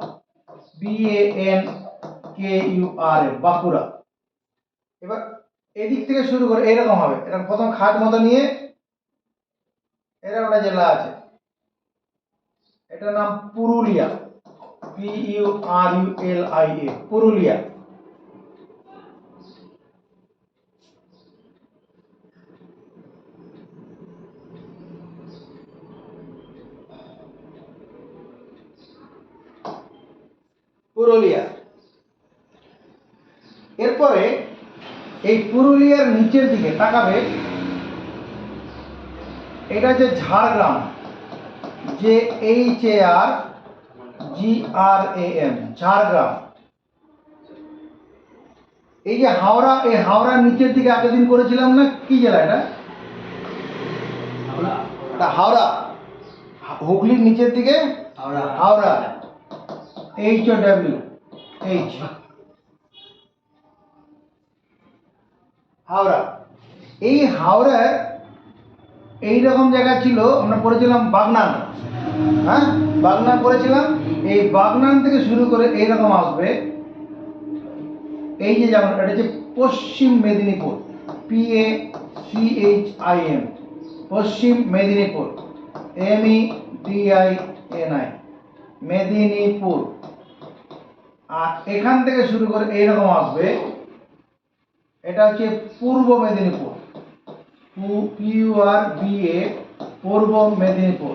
BANKURA, বাঁকুড়া। এবার এদিক থেকে শুরু করে এরকম হবে, এরকম প্রথম খাট মতো নিয়ে এরকম একটা জেলা আছে, এটার নাম পুরুলিয়া, PURULIA, পুরুলিয়া। পুরুলিয়া। এরপরে এই পুরুলিয়ার নিচের দিকে তাকাবে, এটা যে ঝাড়গ্রাম, JHARGRAM, ঝাড়গ্রাম। এই যে হাওড়া, এই হাওড়ার নিচের দিকে এতদিন করেছিলাম না, কি জেলা এটা? হাওড়া। হুগলির নিচের দিকে হাওড়া, HOW, হাওড়া। এই হাওড়ার এইরকম জায়গা ছিল, আমরা পড়েছিলাম বাগনান, হ্যাঁ, বাগনান পড়েছিলাম। এই বাগনান থেকে শুরু করে এইরকম আসবে, এই যে যেমন এটা হচ্ছে পশ্চিম মেদিনীপুর, PACHIM, পশ্চিম মেদিনীপুর, MEDINI, মেদিনীপুর। আর এখান থেকে শুরু করে এইরকম আসবে, এটা হচ্ছে পূর্ব মেদিনীপুর, PURBA, পূর্ব মেদিনীপুর,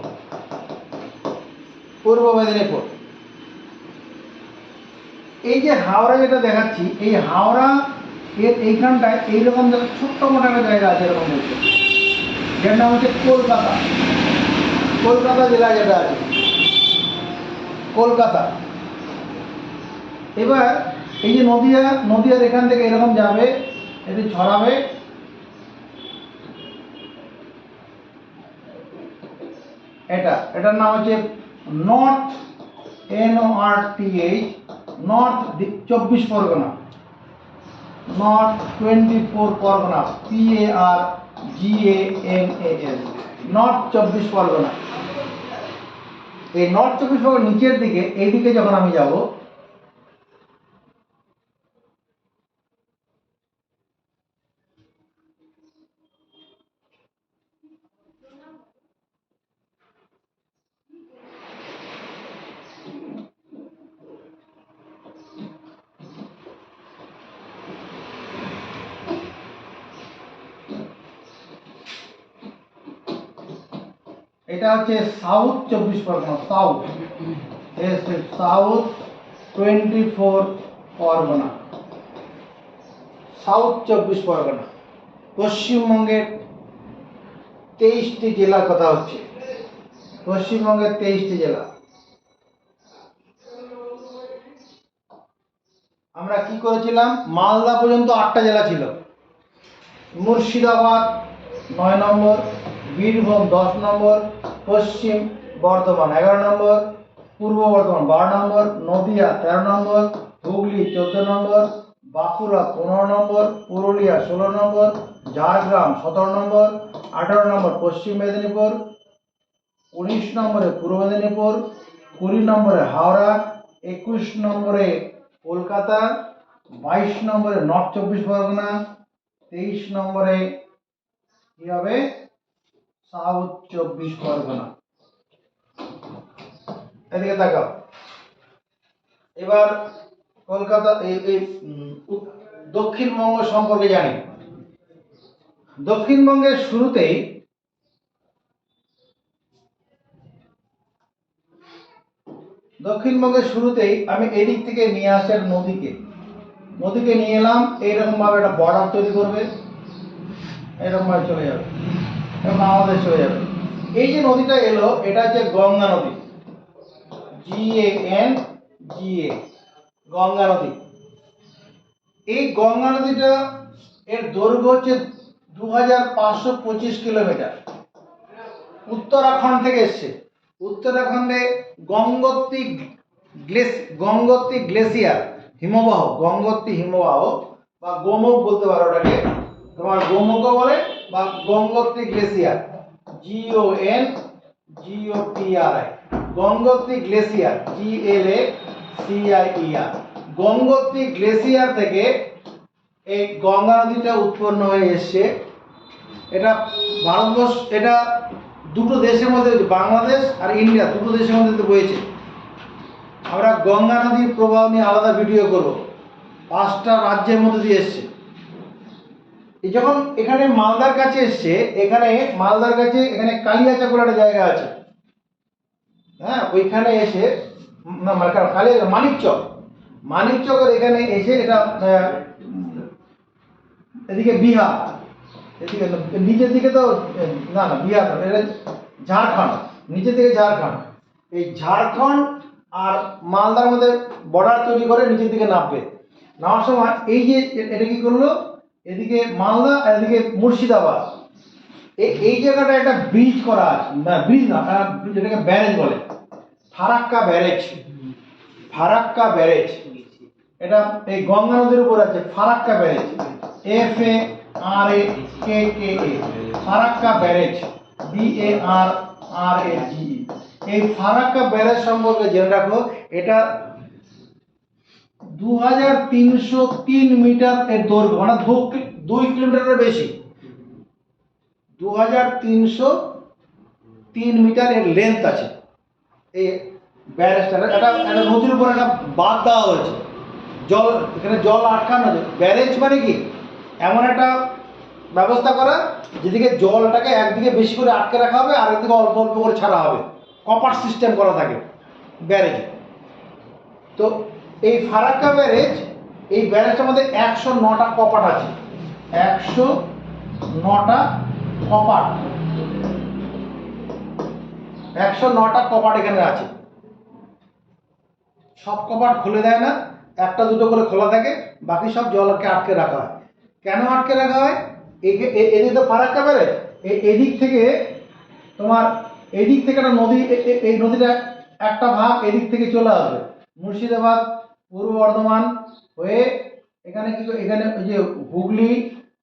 পূর্ব মেদিনীপুর। এই যে হাওড়া যেটা দেখাচ্ছি, এই হাওড়া এর এইখানটায় এইরকম ছোট্ট মোটো একটা জায়গা আছে, এরকম দেখতে, যার নাম হচ্ছে কলকাতা। কলকাতা জেলা যেটা আছে, কলকাতা। এবার এই যে নদিয়া, নদিয়ার এখান থেকে এরকম যাবে, এটি ছড়াবে, এটার নাম হচ্ছে north, NORTH, north 24 Pargana, north 24 Pargana, PARGANAS, north 24 Pargana. এই নর্থ 24 পরগনা নিচের দিকে, এইদিকে যখন আমি যাব, এটা হচ্ছে south 24 Pargana, south, south 24 Pargana, south 24 Pargana. পশ্চিমবঙ্গের 23টি জেলার কথা হচ্ছে, পশ্চিমবঙ্গের 23টি জেলা। আমরা কি করেছিলাম, মালদা পর্যন্ত 8টা জেলা ছিল, মুর্শিদাবাদ 9 নম্বর, বীরভূম 10 নম্বর, পশ্চিম বর্ধমান 11 নম্বর, পূর্ব বর্ধমান 12 নম্বর, নদিয়া 13 নম্বর, হুগলি 14 নম্বর, বাঁকুড়া 15 নম্বর, পুরুলিয়া 16 নম্বর, ঝাড়গ্রাম 17 নম্বর, 18 নম্বর পশ্চিম মেদিনীপুর, 19 নম্বরে পূর্ব মেদিনীপুর, 20 নম্বরে হাওড়া, 21 নম্বরে কলকাতা, 22 নম্বরে নর্থ 24 পরগনা, 23 নম্বরে কি হবে সাউথ 24 পরগনা। এদিকে তাকাও। এবার কলকাতা এই দক্ষিণবঙ্গ সম্পর্কে জানি। দক্ষিণবঙ্গের শুরুতেই আমি এদিক থেকে নিয়ে আসি একটা নদীকে নিয়ে এলাম, এইরকম ভাবে একটা বর্ডার তৈরি করবে, এরকম ভাবে চলে যাবে এবং বাংলাদেশ চলে যাবে। এই যে নদীটা এলো এটা হচ্ছে গঙ্গা নদী, GANGA, গঙ্গা নদী। এই গঙ্গা নদীটা এর দৈর্ঘ্য হচ্ছে 2525 কিলোমিটার। উত্তরাখণ্ড থেকে এসছে। উত্তরাখণ্ডে গঙ্গোত্রী গ্লেসিয়ার হিমবাহ, গঙ্গোত্রী হিমবাহ বা গোমুখ বলতে পারো ওটাকে, তোমার গোমুখও বলে বা Gangotri glacier, GONGOTRI, Gangotri glacier, GLACIER। Gangotri glacier থেকে এই গঙ্গা নদীটা উৎপন্ন হয়ে এসছে। এটা ভারতবর্ষ, এটা দুটো দেশের মধ্যে, বাংলাদেশ আর ইন্ডিয়া দুটো দেশের মধ্যে বয়েছে। আমরা গঙ্গা নদীর প্রবাহ নিয়ে আলাদা ভিডিও করব। 5টা রাজ্যের মধ্যে দিয়ে এসছে। এই যখন এখানে মালদার কাছে এসছে, এখানে কালিয়াচক বলে একটা জায়গা আছে, হ্যাঁ, ওইখানে এসে মানিকচকের এখানে এসে এটা এদিকে বিহার, এদিকে নিচের দিকে তো না বিহার, এটা ঝাড়খণ্ড, নিচের দিকে ঝাড়খণ্ড। এই ঝাড়খণ্ড আর মালদার মধ্যে বর্ডার তৈরি করে নিচের দিকে নামার সময় এই যে এটা কি করলো, এদিকে মালদা আর এদিকে মুর্শিদাবাদ, এই জায়গাটা একটা ব্রিজ করা আছে, না ব্রিজ না, যেটাকে ব্যারেজ বলে, ফারাক্কা ব্যারেজ। এটা এই গঙ্গা নদীর উপর আছে Farakka barrage, FARAKKA, Farakka barrage, BARRAGE। এই ফারাক্কা ব্যারেজ সম্পর্কে জেনে রাখো, এটা 2303 মিটার এর দৈর্ঘ্য, মানে 2 কিলোমিটারের বেশি, 2303 মিটার এর লেন্থ আছে এই ব্যারেজটা। একটা নদীর উপর একটা বাঁধ দেওয়া হয়েছে, এখানে জল আটকানো। ব্যারেজ মানে কি, এমন একটা ব্যবস্থা করা যেদিকে জলটাকে একদিকে বেশি করে আটকে রাখা হবে আর একদিকে অল্প অল্প করে ছাড়া হবে, কপার সিস্টেম করা থাকে ব্যারেজ। তো এই ফারাক্কা ব্যারেজ, এই ব্যারেজটার মধ্যে 109টা কপাট আছে, 109টা কপাট, 109টা কপাট এখানে আছে। সব কপাট খুলে দেয় না, একটা দুটো করে খোলা থাকে, বাকি সব জলকে আটকে রাখা হয়। কেন আটকে রাখা হয়? এদিকে তো ফারাক্কা ব্যারেজ, এদিক থেকে একটা নদী, এই নদীটা একটা ভাগ এদিক থেকে চলে আসবে মুর্শিদাবাদ, পূর্ব বর্ধমান হয়ে এখানে ওই যে হুগলি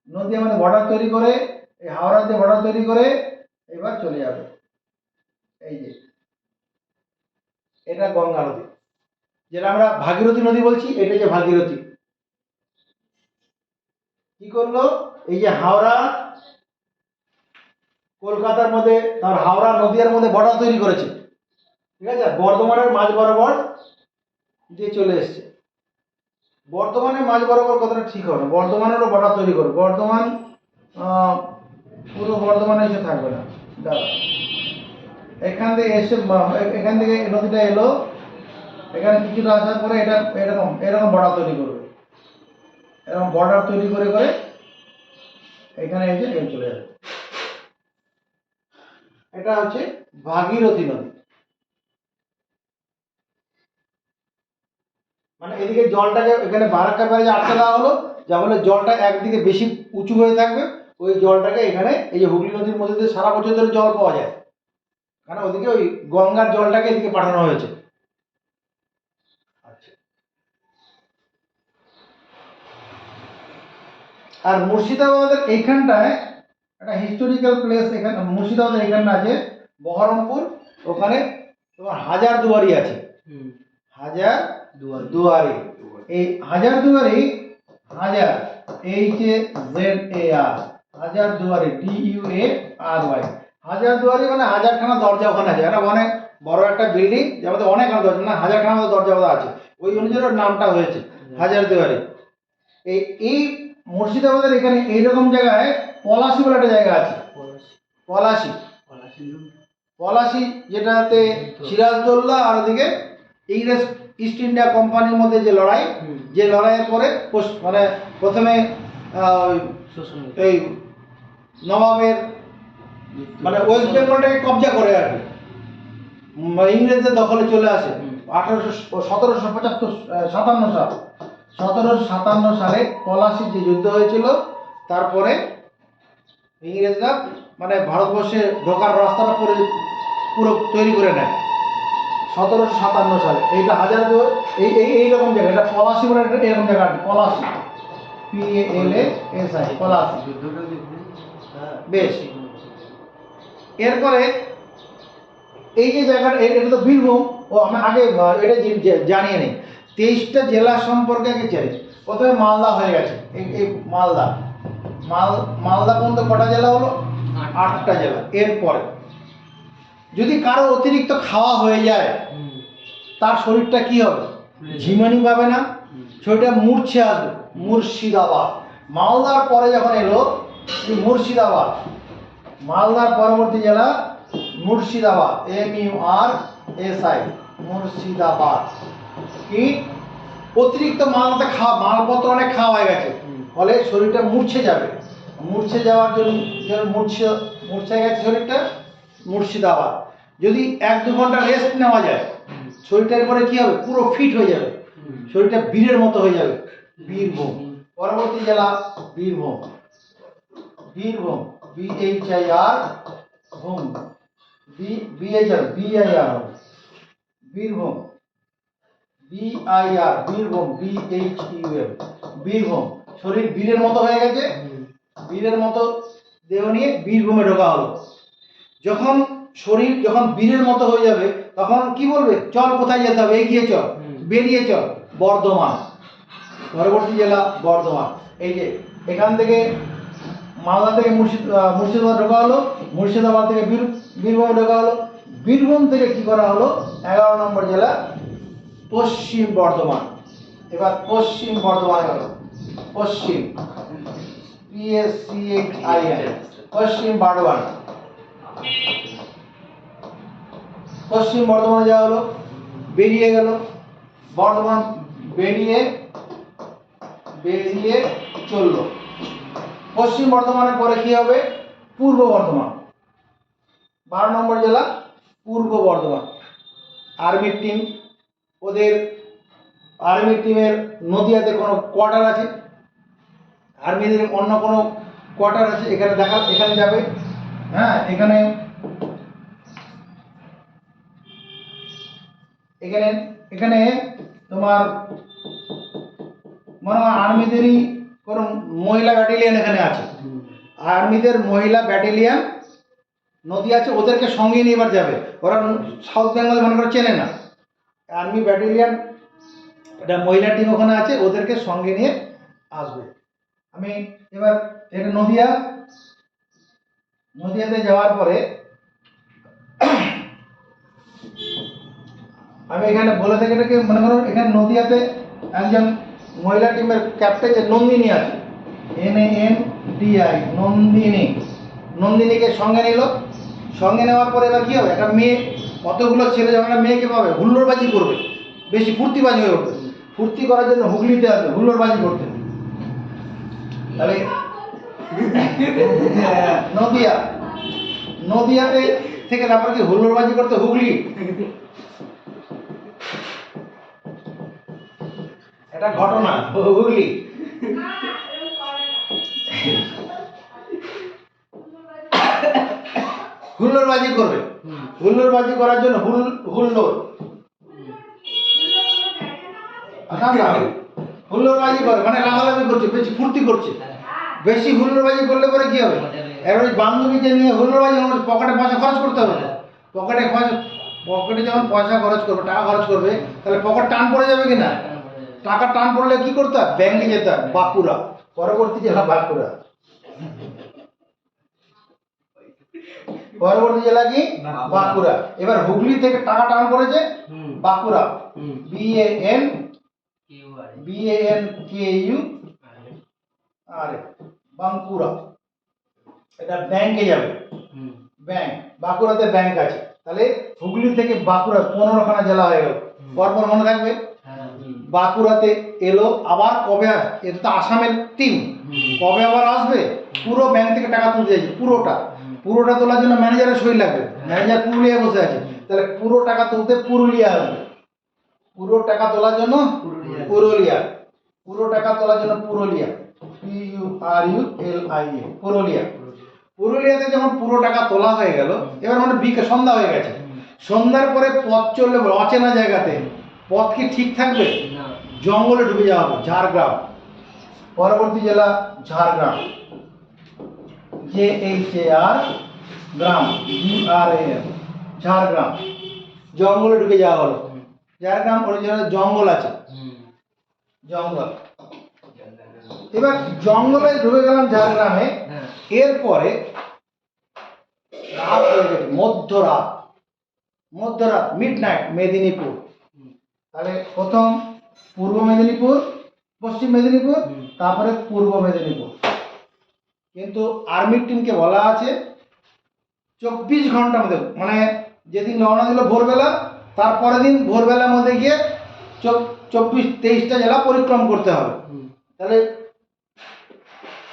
নদী আমাদের বর্ডার তৈরি করে, এই হাওড়াতে বর্ডার তৈরি করে এবার চলে যাবে। এই যে এটা গঙ্গা নদী, যেটা আমরা ভাগীরথী নদী বলছি, এটা যে ভাগীরথী। কি করলো, এই যে হাওড়া কলকাতার মধ্যে, তার হাওড়া নদীর মধ্যে বর্ডার তৈরি করেছে, ঠিক আছে, বর্ধমানের মাঝ বরাবর দিয়ে চলে এসছে। বর্ধমানের মাঝ বরাবর কথাটা ঠিক হবে, বর্ধমানেরও বর্ডার তৈরি করবে, বর্ধমান পুরো বর্ধমানে এসে থাকবে না, দাঁড়া, এখান থেকে এসে এখান থেকে নদীটা এলো, এখানে কিছুটা আসার পরে এটা এরকম বর্ডার তৈরি করবে, এরকম বর্ডার তৈরি করে এখানে এসে চলে যাবে। এটা হচ্ছে ভাগীরথী নদী। মানে এদিকে জলটাকে এখানে ফারাক্কা ব্যারেজে আটকে দেওয়া হলো, যা বলে জলটা একদিকে বেশি উঁচু হয়ে থাকবে, ওই জলটাকে এখানে এই যে হুগলি নদীর মধ্যে দিয়ে সারা বছর ধরে জল পাওয়া যায়, কারণ ওদিকে ওই গঙ্গার জলটাকে এদিকে পাঠানো হয়েছে। আচ্ছা, আর মুর্শিদাবাদের এইখানটায় একটা হিস্টোরিক্যাল প্লেস, এখানে মুর্শিদাবাদের এখানে আছে বহরমপুর, ওখানে তোমার হাজারদুয়ারি আছে। হাজারদুয়ারি, এই হাজারদুয়ারি, হাজার HAZAR, হাজারদুয়ারি DUARY, হাজারদুয়ারি মানে হাজারখানা দরজা ওখানে আছে। এটা অনেক বড় একটা বিল্ডিং, যার মধ্যে অনেকখানা দরজা, না হাজারখানা মতো দরজা আছে, ওই অনুযায়ী ওর নামটা হয়েছে হাজারদুয়ারি। এই মুর্শিদাবাদের এখানে এইরকম জায়গায় পলাশি বলে একটা জায়গা আছে। পলাশি, পলাশি যেটাতে সিরাজদৌল্লা আর ওদিকে ইংরেজ ইস্ট ইন্ডিয়া কোম্পানির মধ্যে যে লড়াই, যে লড়াইয়ের পরে মানে প্রথমে এই নবাবের মানে ওয়েস্ট বেঙ্গলটাকে কবজা করে আর কি, ইংরেজদের দখলে চলে আসে 1757 সালে পলাশির যে যুদ্ধ হয়েছিল। তারপরে ইংরেজরা মানে ভারতবর্ষে ঢোকার রাস্তাটা পুরো তৈরি করে নেয় 1757 সালে। এইটা হাজারদুয়ারি এইরকম জায়গা, এটা পলাশি বলে এরকম জায়গা, পলাশি PALASI, পলাশি। বেশ, এরপরে এই যে জায়গাটা, এটা তো বীরভূম। ও আমি আগে এটা জানিয়ে নিই, 23টা জেলা সম্পর্কে আগে জানি। প্রথমে মালদা হয়ে গেছে, এই মালদা পর্যন্ত কটা জেলা হলো? 8টা জেলা। এরপরে যদি কারো অতিরিক্ত খাওয়া হয়ে যায়, তার শরীরটা কি হবে? ঝিমানি পাবে না, শরীরটা মূর্ছে আসবে। মুর্শিদাবাদ, মালদার পরে যখন এলো মুর্শিদাবাদ, মালদার পরবর্তী জেলা মুর্শিদাবাদ, MURSI, মুর্শিদাবাদ। কি অতিরিক্ত মালদাতে মালপত্র অনেক খাওয়া হয়ে গেছে, ফলে শরীরটা মূর্ছে যাবে। মূর্ছে যাওয়ার জন্য মূর্ছে গেছে শরীরটা, মুর্শিদাবাদ। যদি 1-2 ঘন্টা রেস্ট নেওয়া যায়, শরীরটার পরে কি হবে? পুরো ফিট হয়ে যাবে, শরীরটা বীরের মতো হয়ে যাবে। বীরভূম, পরবর্তী জেলা Birbhum. Birbhum, BHIR, ভূম, BIR, Birbhum, BIR, Birbhum, BHUM, Birbhum. শরীর বীরের মতো হয়ে গেছে, বীরের মতো দেহ নিয়ে বীরভূমে ঢোকা হলো। যখন শরীর যখন বীরের মতো হয়ে যাবে, তখন কি বলবে? চল, কোথায় যেতে হবে? এগিয়ে চল, বেরিয়ে চল। বর্ধমান, পরবর্তী জেলা বর্ধমান। এই যে এখান থেকে মালদা থেকে মুর্শিদাবাদ ঢোকা হলো, মুর্শিদাবাদ থেকে বীরভূম ঢোকা হলো, বীরভূম থেকে কি করা হলো? 11 নম্বর জেলা পশ্চিম বর্ধমান। এবার পশ্চিম বর্ধমান গেল, পশ্চিম PSCHIM, পশ্চিম বর্ধমান। পশ্চিম বর্ধমানে যাওয়া হলো, বেরিয়ে গেল বর্ধমান, বেরিয়ে চললো। পশ্চিম বর্ধমানের পরে কি হবে? পূর্ব বর্ধমান, 12 নম্বর জেলা পূর্ব বর্ধমান। আর্মির টিম, ওদের আর্মি টিমের নদিয়াতে কোনো কোয়ার্টার আছে, আর্মিদের অন্য কোনো কোয়ার্টার আছে, এখানে এখানে যাবে। হ্যাঁ, এখানে তোমার মনে হয় আর্মিদেরই কোনো মহিলা ব্যাটালিয়ান এখানে আছে, আর্মিদের মহিলা ব্যাটালিয়ান নদী আছে, ওদেরকে সঙ্গে নিয়ে এবার যাবে। ওরা সাউথ বেঙ্গল মনে করে চেনে না, আর্মি ব্যাটালিয়ান এটা মহিলা টিম ওখানে আছে, ওদেরকে সঙ্গে নিয়ে আসবে। আমি এবার এটা নদিয়াতে যাওয়ার পরে আমি এখানে বলে থাকি, এটাকে মনে করুন এখানে নদিয়াতে একজন মহিলা টিমের ক্যাপ্টেন যে নন্দিনী আছে, NANDI, নন্দিনীকে সঙ্গে নিল। সঙ্গে নেওয়ার পরে এবার কী হবে? একটা মেয়ে, কতগুলো ছেলে যখন একটা মেয়েকে পাবে, হুল্লোড়বাজি করবে, বেশি ফুর্তিবাজি হয়ে উঠবে। ফুর্তি করার জন্য হুগলিতে আসবে হুল্লোড়বাজি করতে। তাহলে নদিয়াতে থেকে তারপর কি হুল্লোড়বাজি করতে হুগলি, এটা ঘটনা। হুগলি হুল্লোড়বাজি করবে, হুল্লোড়বাজি করার জন্য হুল্লোড় হুল্লোড়বাজি করে মানে লাফালাফি করছে, বেশি ফুর্তি করছে। বেশি হুল্লোড়বাজি করলে পরে কি হবে, এবার ওই বান্ধবীকে নিয়ে হুল্লোড়বাজি পকেটে পয়সা খরচ করতে হবে তো। পকেটে যখন পয়সা খরচ করবে, টাকা খরচ করবে, তাহলে পকেট টান পড়ে যাবে কিনা। টাকা টান পড়লে কি করতে হয়, ব্যাংকে যেতে হয়, বাঁকুড়া, পরবর্তী জেলা বাঁকুড়া। পরবর্তী জেলা কি, বাঁকুড়া। এবার হুগলি থেকে টাকা টান পড়েছে বাঁকুড়া, BANKU আর বাঁকুড়া। এটা ব্যাংকে যাবে, ব্যাংক, বাঁকুড়াতে ব্যাংক আছে। তাহলে হুগলি থেকে বাঁকুড়া 15খানা জেলা হয়ে গেল। পরপর মনে থাকবে, বাঁকুড়াতে এলো, আবার কবে এটা তো আসামের টিম, কবে আবার আসবে, পুরো ব্যাংক থেকে টাকা তুলতে যাচ্ছে, পুরোটা তোলার জন্য ম্যানেজারের সই লাগবে। ম্যানেজার পুরুলিয়ায় বসে আছে, তাহলে পুরো টাকা তুলতে পুরুলিয়া আসবে। পুরো টাকা তোলার জন্য পুরুলিয়া, পুরো টাকা তোলার জন্য পুরুলিয়া, PURULIA, পুরুলিয়া। পুরুলিয়াতে যখন পুরো টাকা তোলা হয়ে গেল, এবার মানে সন্ধ্যা হয়ে গেছে। সন্ধ্যার পরে পথ চললে অচেনা জায়গাতে পথ কি ঠিক থাকবে, জঙ্গলে ঢুকে যাওয়া হবে, ঝাড়গ্রাম। পরবর্তী জেলা ঝাড়গ্রাম, JHAR গ্রাম, GRAM, ঝাড়গ্রাম। জঙ্গলে ঢুকে যাওয়া হলো, ঝাড়গ্রাম অরিজিনাল জঙ্গল আছে, জঙ্গল। এবার জঙ্গলে ঢুকে গেলাম ঝাড়গ্রামে। এরপরে রাত হয়ে গেছে, মধ্যরাত, মিডনাইট, মেদিনীপুর। তাহলে প্রথম পূর্ব মেদিনীপুর, পশ্চিম মেদিনীপুর, তারপরে পূর্ব মেদিনীপুর। কিন্তু আর্মির টিমকে বলা আছে 24 ঘন্টার মধ্যে, মানে যেদিন রওনা দিল ভোরবেলা, তারপরের দিন ভোরবেলার মধ্যে গিয়ে 23টা জেলা পরিক্রম করতে হবে। তাহলে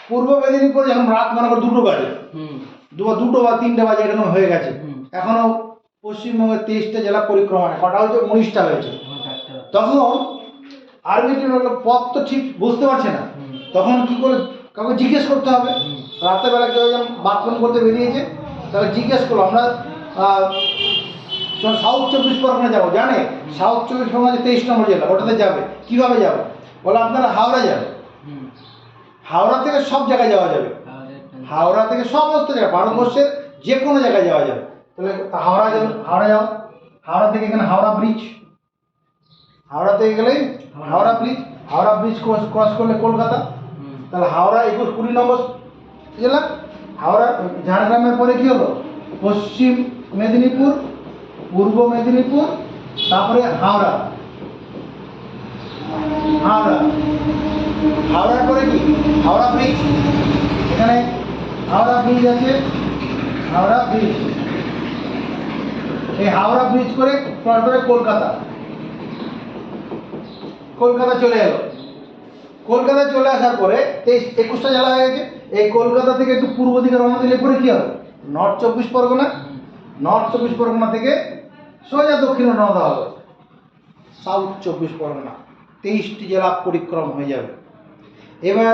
পূর্ব মেদিনীপুর যখন রাত মনে করো 2টো বাজে, 2টো বা 3টে বাজে, এরকম হয়ে গেছে, এখনো পশ্চিমবঙ্গের 23টা জেলা পরিক্রমা, কটা হয়েছে, 19টা হয়েছে। তখন আর্মি টিম পথ তো ঠিক বুঝতে পারছে না, তখন কি করে, কাউকে জিজ্ঞেস করতে হবে। রাতের বেলা কেউ যখন বাথরুম করতে বেরিয়েছে, তাহলে জিজ্ঞেস করলো, আমরা সাউথ 24 পরগনা যাবো, জানে সাউথ 24 পরগনা 23 নম্বর জেলা, ওটাতে যাবে, কিভাবে যাবে, বলে আপনারা হাওড়া যাবে। হাওড়া থেকে সব জায়গায় যাওয়া যাবে, হাওড়া থেকে সমস্ত জায়গায়, ভারতবর্ষের যে কোনো জায়গায় যাওয়া যাবে। তাহলে হাওড়া যাও, হাওড়া থেকে এখানে হাওড়া ব্রিজ, হাওড়া থেকে গেলে হাওড়া ব্রিজ ক্রস করলে কলকাতা। তাহলে হাওড়া 21-20 নম্বর জেলা। হাওড়া, ঝাড়গ্রামের পরে কি হলো, পশ্চিম মেদিনীপুর, পূর্ব মেদিনীপুর, তারপরে হাওড়ার পরে কি, হাওড়া ব্রিজ। এখানে হাওড়া ব্রিজ আছে, হাওড়া ব্রিজ। এই হাওড়া ব্রিজ করে ক্রস করে কলকাতা চলে এলো। কলকাতা চলে আসার পরে 21টা জেলা হয়ে গেছে। এই কলকাতা থেকে একটু পূর্ব দিকে রওনা দিলে পরে কি হবে, নর্থ 24 পরগনা। নর্থ 24 পরগনা থেকে সোজা দক্ষিণে রওনা হবে, সাউথ 24 পরগনা। 23টি জেলা পরিক্রম হয়ে যাবে। এবার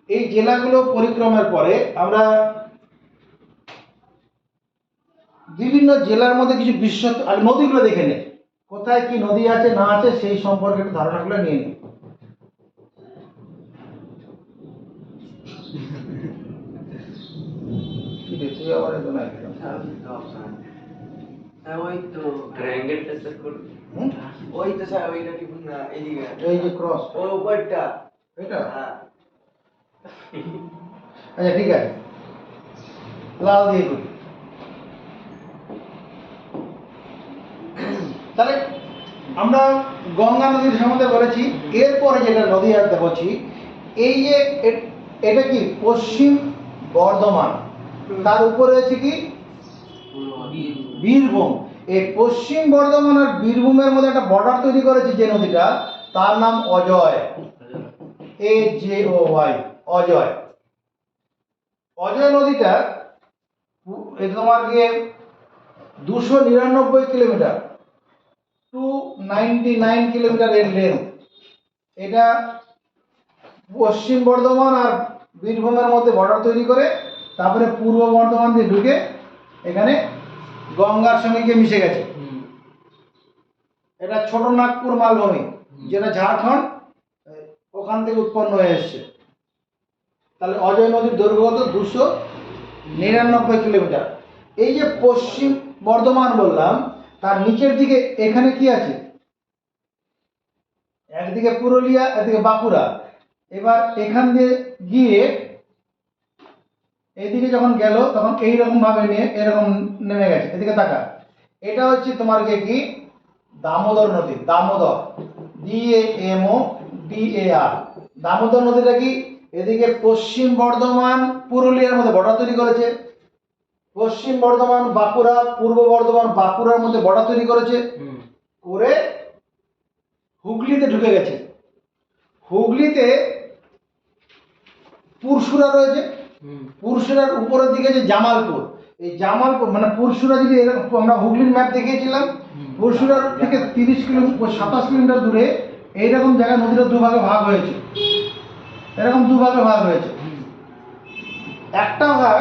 এই জেলাগুলো পরিক্রমের পরে আমরা বিভিন্ন জেলার মধ্যে কিছু বিশেষত্ব, আর নদীগুলো দেখে নেই, কোথায় কি নদী আছে না আছে সেই সম্পর্কে একটু ধারণাগুলো নিয়ে নিই। ওই তো ট্রায়াঙ্গেলটা সেট করুন। ওই তো স্যার ওইটা টিপুন না, এইদিকে এই যে ক্রস, ওই উপরটা, এটা হ্যাঁ। আচ্ছা ঠিক আছে, লাল দিয়ে করি। তাহলে আমরা গঙ্গা নদীর সম্বন্ধে বলেছি। এরপরে যেটা নদী আর বলছি, এই যে এটা কি পশ্চিম বর্ধমান, তার উপরে আছে কি বীরভূম। এই পশ্চিম বর্ধমান আর বীরভূমের মধ্যে একটা বর্ডার তৈরি করেছে যে নদীটা, তার নাম অজয়, AJOY, অজয়। অজয় নদীটা তোমার গিয়ে 299 কিলোমিটার, 299 কিলোমিটার এর লেন্থ। এটা পশ্চিম বর্ধমান আর বীরভূমের মধ্যে বর্ডার তৈরি করে, তারপরে পূর্ব বর্ধমান দিয়ে ঢুকে এখানে গঙ্গার সঙ্গে গিয়ে মিশে গেছে। এটা ছোট নাগপুর মালভূমি, যেটা ঝাড়খণ্ড ওখান থেকে উৎপন্ন হয়ে এসছে। তাহলে অজয় নদীর দৈর্ঘ্য কত? 299 কিলোমিটার। এই যে পশ্চিম বর্ধমান বললাম, তার নিচের দিকে এখানে কি আছে? একদিকে পুরুলিয়া, একদিকে বাঁকুড়া। এবার এখান দিয়ে গিয়ে এদিকে যখন গেল তখন এইরকম ভাবে নিয়ে এরকম নেমে গেছে। এদিকে তাকা, এটা হচ্ছে তোমার কি দামোদর নদী। দামোদর, DAMODAR। দামোদর নদীটা কি এদিকে পশ্চিম বর্ধমান পুরুলিয়ার মধ্যে বর্ডার তৈরি করেছে, পশ্চিম বর্ধমান বাঁকুড়া, পূর্ব বর্ধমান বাঁকুড়ার মধ্যে বর্ডার তৈরি করেছে, করে হুগলিতে ঢুকে গেছে। হুগলিতে পুরসুরা রয়েছে, পুরসুরার উপরের দিকে যে জামালপুর, এই জামালপুর মানে পুরসুরা যদি এরকম আমরা হুগলির ম্যাপ দেখিয়েছিলাম, পুরসুরার থেকে 30 কিলোমিটার 27 কিলোমিটার দূরে এইরকম জায়গায় নদীটা দুভাগে ভাগ হয়েছে। এরকম দুভাগে ভাগ হয়েছে। একটা ভাগ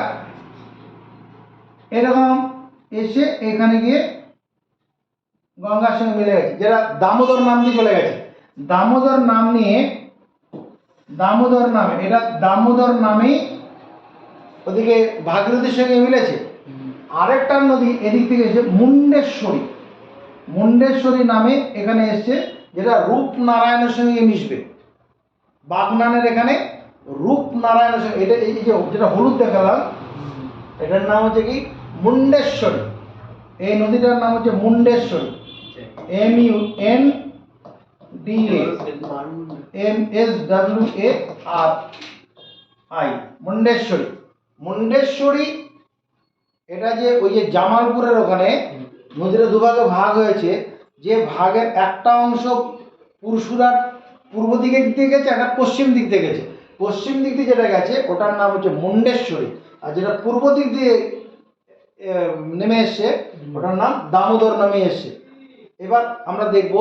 এরকম এসে এখানে গিয়ে গঙ্গার সঙ্গে মিলে গেছে, যেটা দামোদর নাম দিয়ে চলে গেছে। দামোদর নাম নিয়ে, দামোদর নামে, এটা দামোদর নামেই ওদিকে ভাগীরথীর সঙ্গে মিলেছে। আরেকটা নদী এদিক থেকে এসে মুন্ডেশ্বরী, মুন্ডেশ্বরী নামে এখানে এসছে, যেটা রূপনারায়ণের সঙ্গে মিশবে। বাগনানের এখানে রূপনারায়ণের সঙ্গে, এটা এই যে যেটা হলুদ দেখালাম, এটার নাম হচ্ছে কি মুন্ডেশ্বরী। এই নদীটার নাম হচ্ছে মুন্ডেশ্বরী, MUNDAMSWARI, মুন্ডেশ্বরী। মুন্ডেশ্বরী এটা যে ওই যে জামালপুরের ওখানে নদীটা দুভাগে ভাগ হয়েছে, যে ভাগের একটা অংশ পুরসুরার পূর্ব দিকের দিকে গেছে, একটা পশ্চিম দিক দিয়ে গেছে। পশ্চিম দিক দিয়ে যেটা গেছে ওটার নাম হচ্ছে মুন্ডেশ্বরী, আর যেটা পূর্ব দিক দিয়ে নেমে এসছে ওটার নাম দামোদর নামে এসছে। এবার আমরা দেখব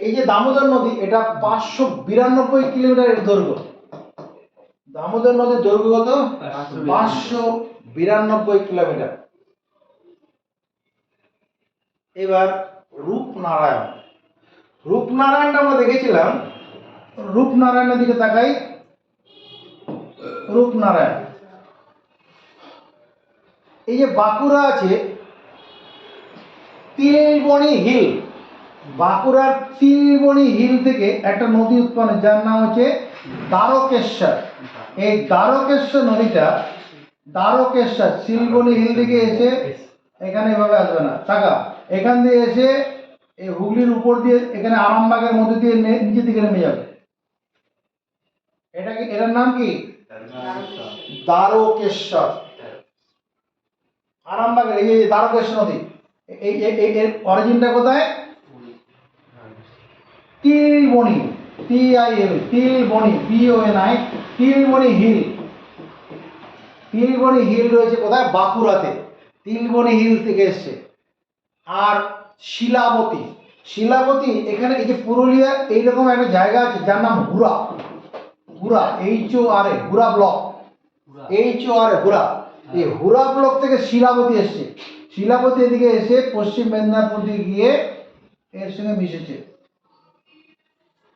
এই যে দামোদর নদী, এটা 592 কিলোমিটার এর দৈর্ঘ্য। দামোদর নদীর দৈর্ঘ্য কত? 592 কিলোমিটার। এবার রূপনারায়ণ, রূপনারায়ণটা আমরা দেখেছিলাম। রূপনারায়ণের দিকে তাকাই, রূপনারায়ণ এই যে বাঁকুড়া আছে তিলবনি হিল, বাঁকুড়ার তিলবনি হিল থেকে একটা নদী উৎপন্ন, যার নাম হচ্ছে দ্বারকেশ্বর। এই দ্বারকেশ্বর নদীটা, দ্বারকেশ্বর তিলবনি হিল থেকে এসে এখানে এভাবে আসবে না, টাকা এখান দিয়ে এসে এই হুগলির উপর দিয়ে এখানে আরামবাগের মধ্যে দিয়ে নিচের দিকে নেমে যাবে। এটা কি, এটার নাম কি? দ্বারকেশ্বর। আরামবাগের এই যে দ্বারকেশ্বর নদী, এই এর অরিজিনটা কোথায়? তিলবনি, TIL, তিলবনি, BONI, তিলবনি হিল। তিলবনি হিল রয়েছে কোথায়? বাঁকুড়াতে। তিলবনি হিল থেকে এসছে। আর শিলাবতী, শিলাবতী এখানে এই যে পুরুলিয়া এইরকম একটা জায়গা আছে যার নাম হুরা, হুরা HORA, হুরা ব্লক, HORA হুরা। এই হুরা ব্লক থেকে শিলাবতী এসছে। শিলাবতী এদিকে এসে পশ্চিম মেদিনীপুর দিকে গিয়ে এর সঙ্গে মিশেছে।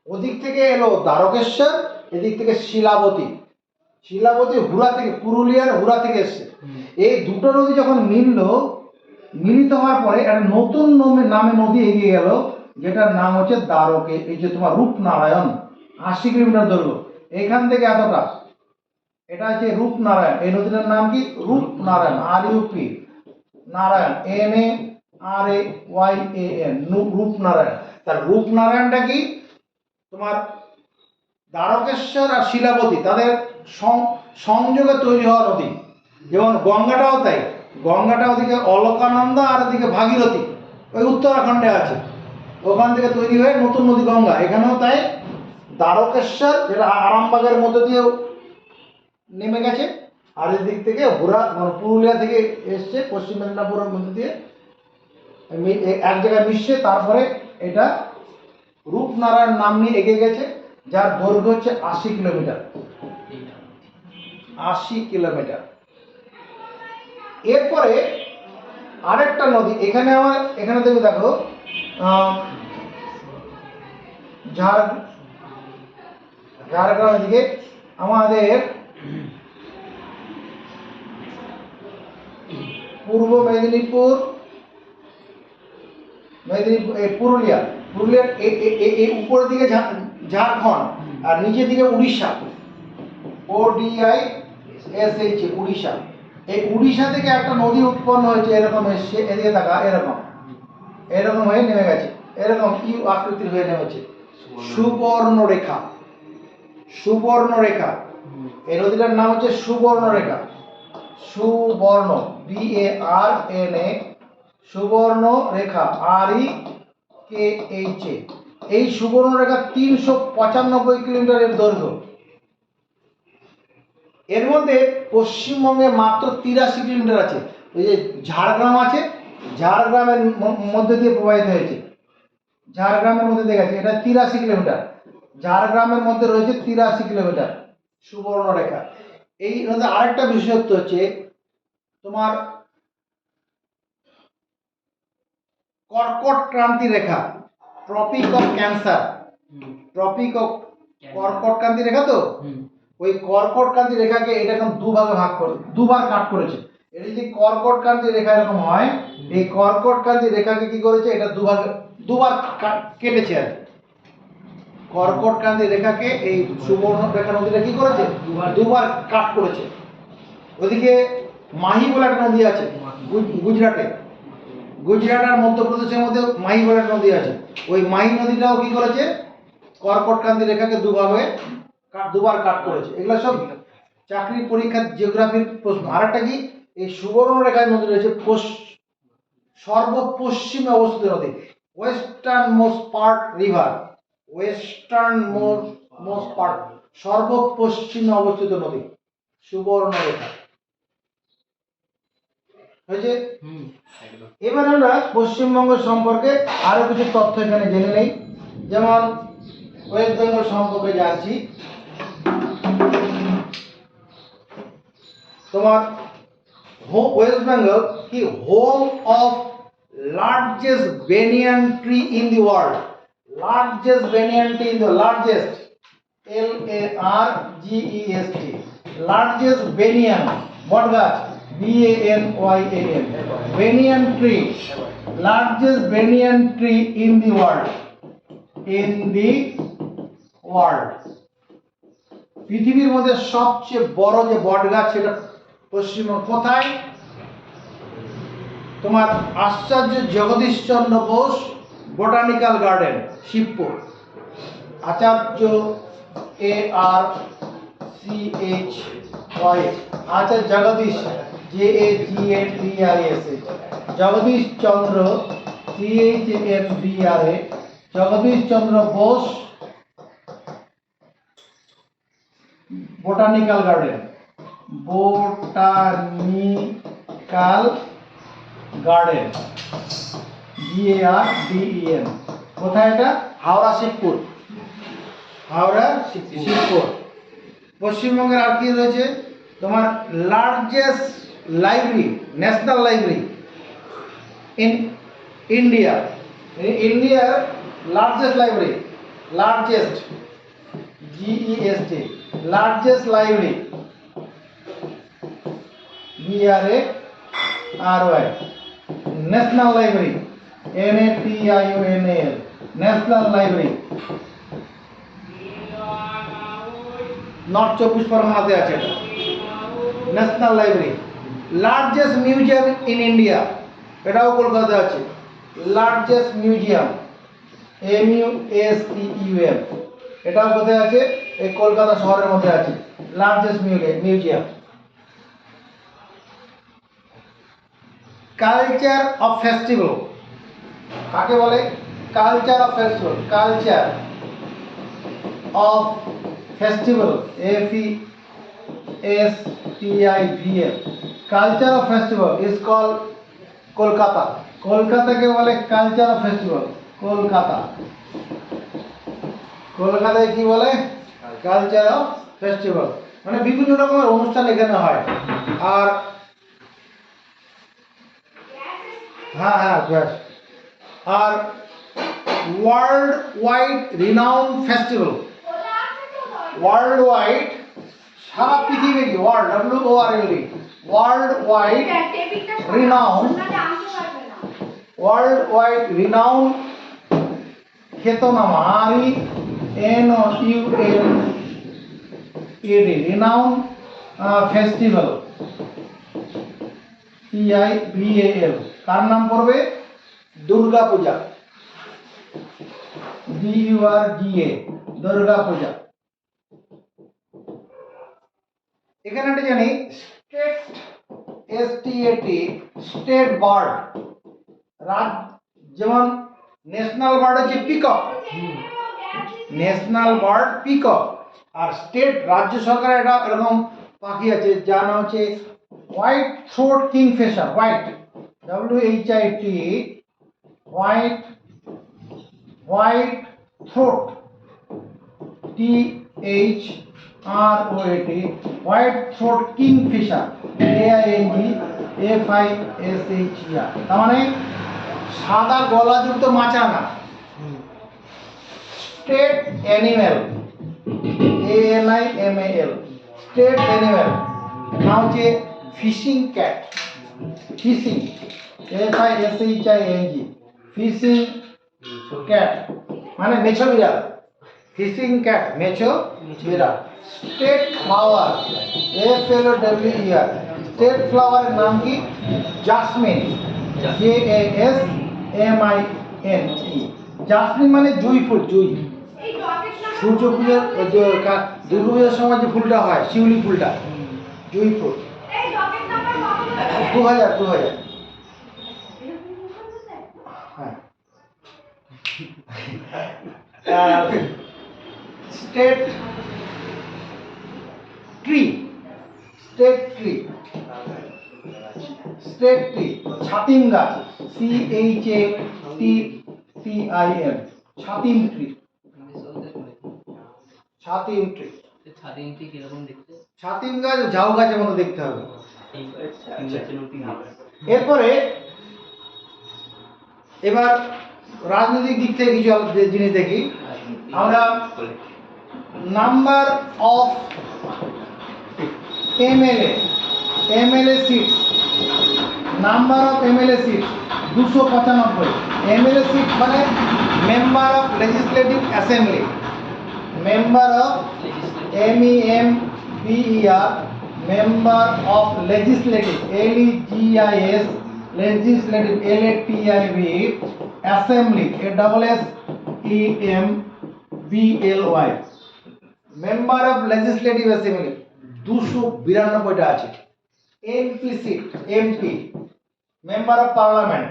ওদিক থেকে এলো দ্বারকেশ্বর, এদিক থেকে শিলাবতী। শিলাবতী হুরা থেকে, পুরুলিয়ার হুরা থেকে এসছে। এই দুটো নদী যখন মিলিত হওয়ার পরে একটা নতুন নামে নদী এগিয়ে গেল, যেটার নাম হচ্ছে দ্বারকে। এই যে তোমার রূপনারায়ণ, 80 কিলোমিটার দৈর্ঘ্য, এখান থেকে এতটা, এটা হচ্ছে রূপনারায়ণ। এই নদীটার নাম কি? Rupnarayan, RUP, Narayan, NARAYAN, Rupnarayan. তার রূপনারায়ণটা কি তোমার দ্বারকেশ্বর আর শিলাবতী তাদের সংযোগে তৈরি হওয়া নদী। যেমন গঙ্গাটাও তাই, গঙ্গাটা ওদিকে অলকানন্দা আর ওদিকে ভাগীরথী ওই উত্তরাখণ্ডে আছে, ওখান থেকে তৈরি হয়ে নতুন নদী গঙ্গা। এখানেও তাই দ্বারকেশ্বর, যেটা আরামবাগের মধ্যে দিয়ে নেমে গেছে, আর এদিক থেকে হুরা মানে পুরুলিয়া থেকে এসছে পশ্চিম মেদিনীপুরের মধ্যে দিয়ে এক জায়গায় মিশছে, তারপরে এটা রূপনারায়ণ নাম নিয়ে এগিয়ে গেছে, যার দৈর্ঘ্য হচ্ছে 80 কিলোমিটার। 80 কিলোমিটার। এরপরে আরেকটা নদী এখানে এখানে তুমি দেখো ঝাড়গ্রাম এদিকে আমাদের পূর্ব মেদিনীপুর পুরুলিয়ার এই উপরের দিকে ঝাড়খণ্ড আর নিচের দিকে উড়িষ্যা, ODISH, উড়িষ্যা। এই উড়িষ্যা থেকে একটা নদী উৎপন্ন হয়েছে, এরকম এসছে, এদিকে দেখা, এরকম হয়ে নেমে গেছে, এরকম ইউ আকৃতির হয়ে নেমেছে। সুবর্ণরেখা, এই নদীটার নাম হচ্ছে সুবর্ণরেখা। সুবর্ণ, BARNA, সুবর্ণরেখা, REKHA। এই সুবর্ণরেখা 395 কিলোমিটারের দৈর্ঘ্য। এর মধ্যে পশ্চিমবঙ্গে মাত্র 83 কিলোমিটার আছে। ওই যে ঝাড়গ্রাম আছে, ঝাড়গ্রামের মধ্যে দিয়ে প্রবাহিত হয়েছে, ঝাড়গ্রামের মধ্যে দিয়ে গেছে, এটা 83 কিলোমিটার। ঝাড়গ্রামের মধ্যে রয়েছে 83 কিলোমিটার সুবর্ণরেখা। এই নদী আরেকটা বিশেষত্ব হচ্ছে তোমার কর্কট ক্রান্তি রেখা, ট্রপিক অফ ক্যান্সার, কর্কট ক্রান্তি রেখা। তো ওই কর্কট ক্রান্তি রেখাকে এটা এখন দুবার কাট করেছে। এটা যদি কর্কট ক্রান্তি রেখা এরকম হয়, এই কর্কট ক্রান্তি রেখাকে কি করেছে, এটা দুবার কেটেছে আর কর্কট ক্রান্তি রেখাকে এই সুবর্ণ রেখা নদীটা কি করেছে, দুবার কাট করেছে। ওদিকে মাহি বলে একটা নদী আছে গুজরাট আর মধ্যপ্রদেশের মধ্যে মাহি বলে একটা নদী আছে। ওই মাহি নদীটাও কি করেছে, কর্কট ক্রান্তি রেখাকে দুবার কাট করেছে। এগুলো সব চাকরির পরীক্ষার জিওগ্রাফির প্রশ্ন। আরেকটা কি, এই সুবর্ণরেখা নদী রয়েছে সর্বপশ্চিমে অবস্থিত নদী, ওয়েস্টার্ন মোস্ট পার্ট, সর্বপশ্চিমে অবস্থিত নদী সুবর্ণরেখা হয়েছে। এবার আমরা পশ্চিমবঙ্গ সম্পর্কে আরো কিছু তথ্য এখানে জেনে নেই। যেমন ওয়েস্ট বেঙ্গল সম্পর্কে জানছি। তোমার ওয়েস্ট বেঙ্গল কি home of largest banyan tree in the world, largest LARGEST, largest banyan বট গাছ, BANYAN, banyan tree, largest banyan tree in the world. পৃথিবীর মধ্যে সবচেয়ে বড় যে বট গাছ সেটা পশ্চিমবঙ্গ। কোথায়? তোমার আচার্য জগদীশচন্দ্র বোস বোটানিক্যাল গার্ডেন, শিবপুর। আচার্য ARCHYS, আচার্য Jagadish, JAGDRES, Jagadish Chandra CHNDRA, Jagadish Chandra Bose botanical garden, GARDEN। কোথায় এটা? হাওড়া শিবপুর। পশ্চিমবঙ্গের আর কি রয়েছে তোমার, largest library, national library in ইন্ডিয়ার largest library, GEST, largest library, BRARY, national library, NATIONAL, national library, north 24 পরগনাতে আছে এটা, national library. Largest museum in India, এটাও কলকাতা আছে, লার্জেস্ট মিউজিয়াম, MUSEUM, এটাও কোথায় আছে? এই কলকাতা শহরের মধ্যে আছে, largest museum. Culture of festival কাকে বলে? Culture of festival, FESTIVAL, culture of festival is call Kolkata. কলকাতাকে বলে কালচার অফ ফেস্টিভ্যাল, কলকাতায় কি বলে? Culture of festival. মানে বিভিন্ন রকমের অনুষ্ঠান এখানে হয়। আর হ্যাঁ হ্যাঁ ব্যাস। আর world wide renown festival, world wide সারা পৃথিবী, WORLD world wide renown, world wide renown খ্যাতনামা RENOUNED রিনাউন ফেস্টিভ্যাল PIVAL কার নাম পড়বে? দুর্গা পূজা, DURGA দুর্গা পূজা। এখানে একটা জানি স্টেট STAT স্টেট বার্ড, যেমন ন্যাশনাল বার্ড হচ্ছে পিকক, ন্যাশনাল বার্ড পিকক। আর স্টেট রাজ্য সরকারের একটা এরকম পাখি আছে যার নাম হচ্ছে white throat kingfisher, white WHIT white throat THROAT white throat kingfisher KINGFISHER, তার মানে সাদা গলাযুক্ত মাছরাঙা। State animal ANIMAL state animal নাম হচ্ছে fishing cat, fishing FISHING fishing cat মানে মেছো বিড়াল, ফিশিং ক্যাট মেছো বিড়াল। স্টেট ফ্লাওয়ার FLOWER স্টেট ফ্লাওয়ারের নাম কি? জাসমিন JASMINE জাসমিন মানে জুঁই ফুল, জুঁই। সূর্য ফুলের দুর্গা পূজার সময় যে ফুলটা হয় শিউলি ফুলটা, জুঁই ফুল। 2000 হ্যাঁ। State tree, state tree, state tree ছাতিম গাছ CHATTIM ছাতিম ট্রি, ছাতিম ট্রি। ছাতিমটি কিরকম দেখতে? ছাতিম গাছ ঝাউ গাছের মতো দেখতে হবে। এরপরে এবার রাজনৈতিক দিক থেকে কিছু জিনিস দেখি আমরা। Number of MLA seats, number of MLA seats 295। MLA seat মানে member of legislative assembly, member of MEMBER member of legislative LEGIS legislative LATIV assembly ASSEMBLY member of legislative assembly 292টা আছে। MP seat MP member of parliament,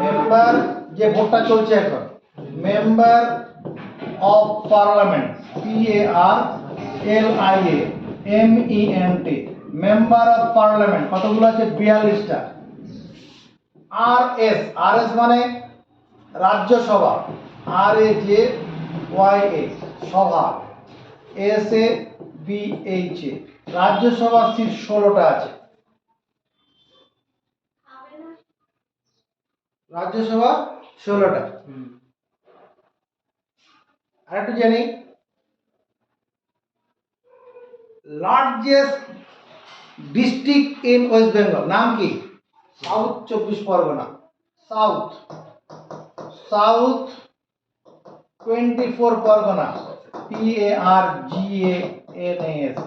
member যে ভোটটা চলছে এখন member of parliament PARLIAMENT member of parliament কতগুলো আছে? 42টা। RS মানে রাজ্যসভা, RAJYA সভা, SABHA রাজ্যসভার সিট 16টা আছে। রাজ্যসভা 16টা। আর একটু জানি largest district in West Bengal নাম কি? South 24 Pargana, south 24 Pargana PARGANAS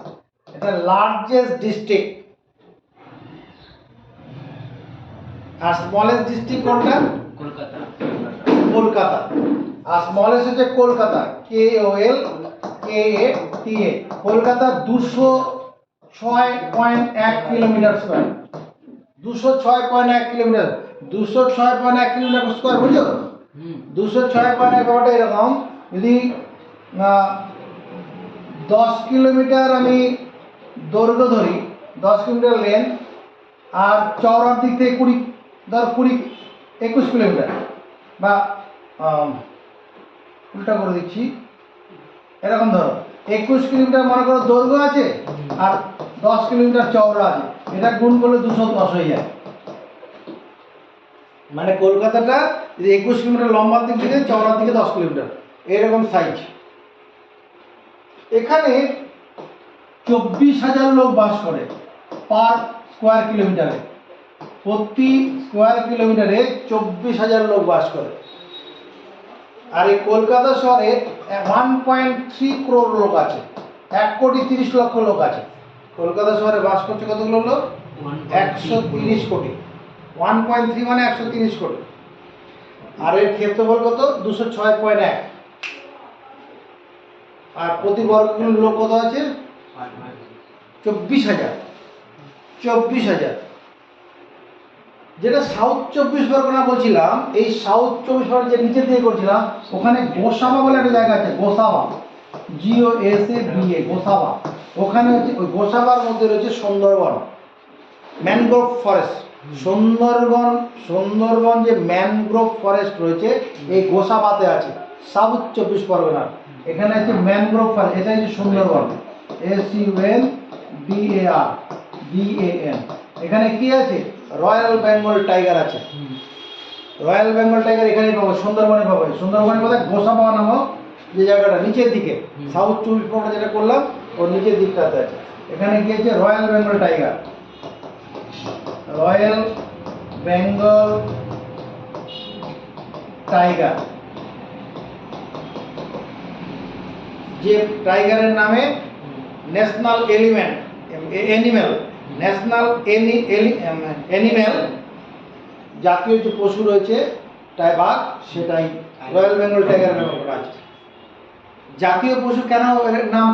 এটা লার্জেস্ট ডিস্ট্রিক্ট। আর স্মলেস্ট ডিস্ট্রিক্ট কোনটা? কলকাতা। কলকাতা। আর স্মলেস্ট হচ্ছে Kolkata KOLKATA Kolkata 206.1 kilometre square, 206.1 kilometre, 206.1 kilometre square বুঝছো? 206.1 ব্যাপারটা এরকম, যদি 10 কিলোমিটার আমি দৈর্ঘ্য ধরি, 10 কিলোমিটার লেন্থ, আর চওড়ার দিক থেকে 21 কিলোমিটার, বা উল্টা করে দিচ্ছি, এরকম ধরো 21 কিলোমিটার মনে করো দৈর্ঘ্য আছে আর 10 কিলোমিটার চওড়া আছে, এটা গুণ করলে 210 হয়ে যায়। মানে কলকাতাটা 21 কিলোমিটার লম্বার দিক থেকে চওড়ার দিকে 10 কিলোমিটার, এরকম সাইজ। এখানে 24,000 লোক বাস করে পার স্কোয়ার কিলোমিটারে। প্রতি স্কোয়ার কিলোমিটারে 24,000 লোক বাস করে। আর এই কলকাতা শহরে 1.3 crore লোক আছে, 1,30,00,000 লোক আছে। কলকাতা শহরে বাস করছে কতগুলো লোক? 130 কোটি। 1.3 মানে 130 কোটি। আর এর ক্ষেত্রফল কত? 206.1। আর প্রতি বর্গ কিলোমিটার লোক কত আছে? 24,000। 24,000। যেটা সাউথ 24 পরগনা বলছিলাম, এই সাউথ 24 পরগনা যে নিচে দিয়ে করছিলাম, ওখানে গোসাবা বলে একটা জায়গা আছে, গোসাবা, GOSABA, গোসাবা। ওখানে হচ্ছে ওই গোসাবার মধ্যে রয়েছে সুন্দরবন, ম্যানগ্রোভ ফরেস্ট। সুন্দরবন যে ম্যানগ্রোভ ফরেস্ট রয়েছে এই গোসাবাতে আছে, সাউথ 24 পরগনা। এখানে আছে ম্যানগ্রোভ ফরেস্ট, এটা হচ্ছে সুন্দরবন, SUNDARBAN। এখানে কি আছে? রয়্যাল বেঙ্গল টাইগার আছে। রয়্যাল বেঙ্গল টাইগার এখানেই পাবো, সুন্দরবনে পাবো। সুন্দরবনে কোথায়? গোসাবা নামক যে জায়গাটা নিচের দিকে, সাউথ 24 পরগনা যেটা করলাম ওর নিচের দিকটাতে আছে। এখানে কি আছে? Royal Bengal tiger. Royal Bengal tiger, যে টাইগারের নামে ন্যাশনাল অ্যানিম্যাল, ন্যাশনাল অ্যানিম্যাল, জাতীয় যে পশু রয়েছে বাঘ, সেটাই রয়্যাল বেঙ্গল টাইগারের নামে করা আছে। জাতীয় পশু কেন এর নাম?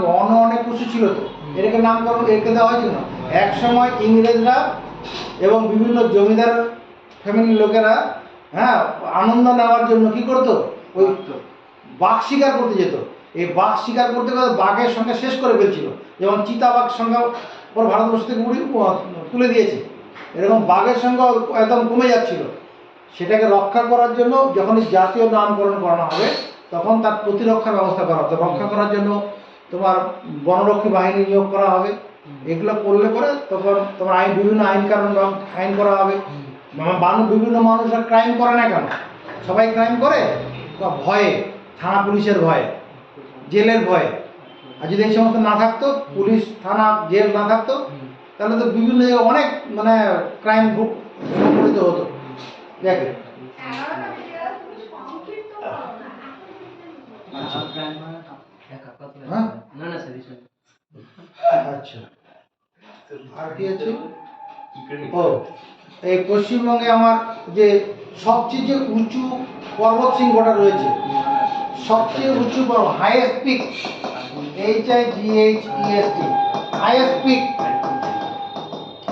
অনেক পশু ছিল তো, এটাকে নামকরণ একে দেওয়া হয়েছিল না। এক সময় ইংরেজরা এবং বিভিন্ন জমিদার ফ্যামিলির লোকেরা, হ্যাঁ, আনন্দ নেওয়ার জন্য কি করতো? ওই বাঘ শিকার করতে যেত। এই বাঘ শিকার করতে করতে বাঘের সংখ্যা শেষ করে ফেলছিল, যেমন চিতাবাঘ সংখ্যা পর ভারতবর্ষ থেকে তুলে দিয়েছে, এরকম বাঘের সংখ্যা একদম কমে যাচ্ছিল। সেটাকে রক্ষা করার জন্য যখন জাতীয় নামকরণ করানো হবে, তখন তার প্রতিরক্ষার ব্যবস্থা করা হবে। রক্ষা করার জন্য তোমার বনরক্ষী বাহিনী নিয়োগ করা হবে। এগুলো করলে পরে তখন তোমার বিভিন্ন আইন কানুন আইন করা হবে। বিভিন্ন মানুষরা ক্রাইম করে না কেন? সবাই ক্রাইম করে ভয়ে, থানা পুলিশের ভয়ে, জেলের ভয়ে। আর যদি এই সমস্ত না থাকতো, পুলিশ, থানা, জেল না থাকতো, তাহলে তো বিভিন্ন জায়গায় অনেক মানে ক্রাইম সংঘটিত হতো। দেখে আচ্ছা, আর কি আছে? ও, এই পশ্চিমবঙ্গে আমার যে সবচেয়ে যে উঁচু পর্বত শৃঙ্গটা রয়েছে, সবচেয়ে উঁচু পর্বত, highest peak, HIGHEST,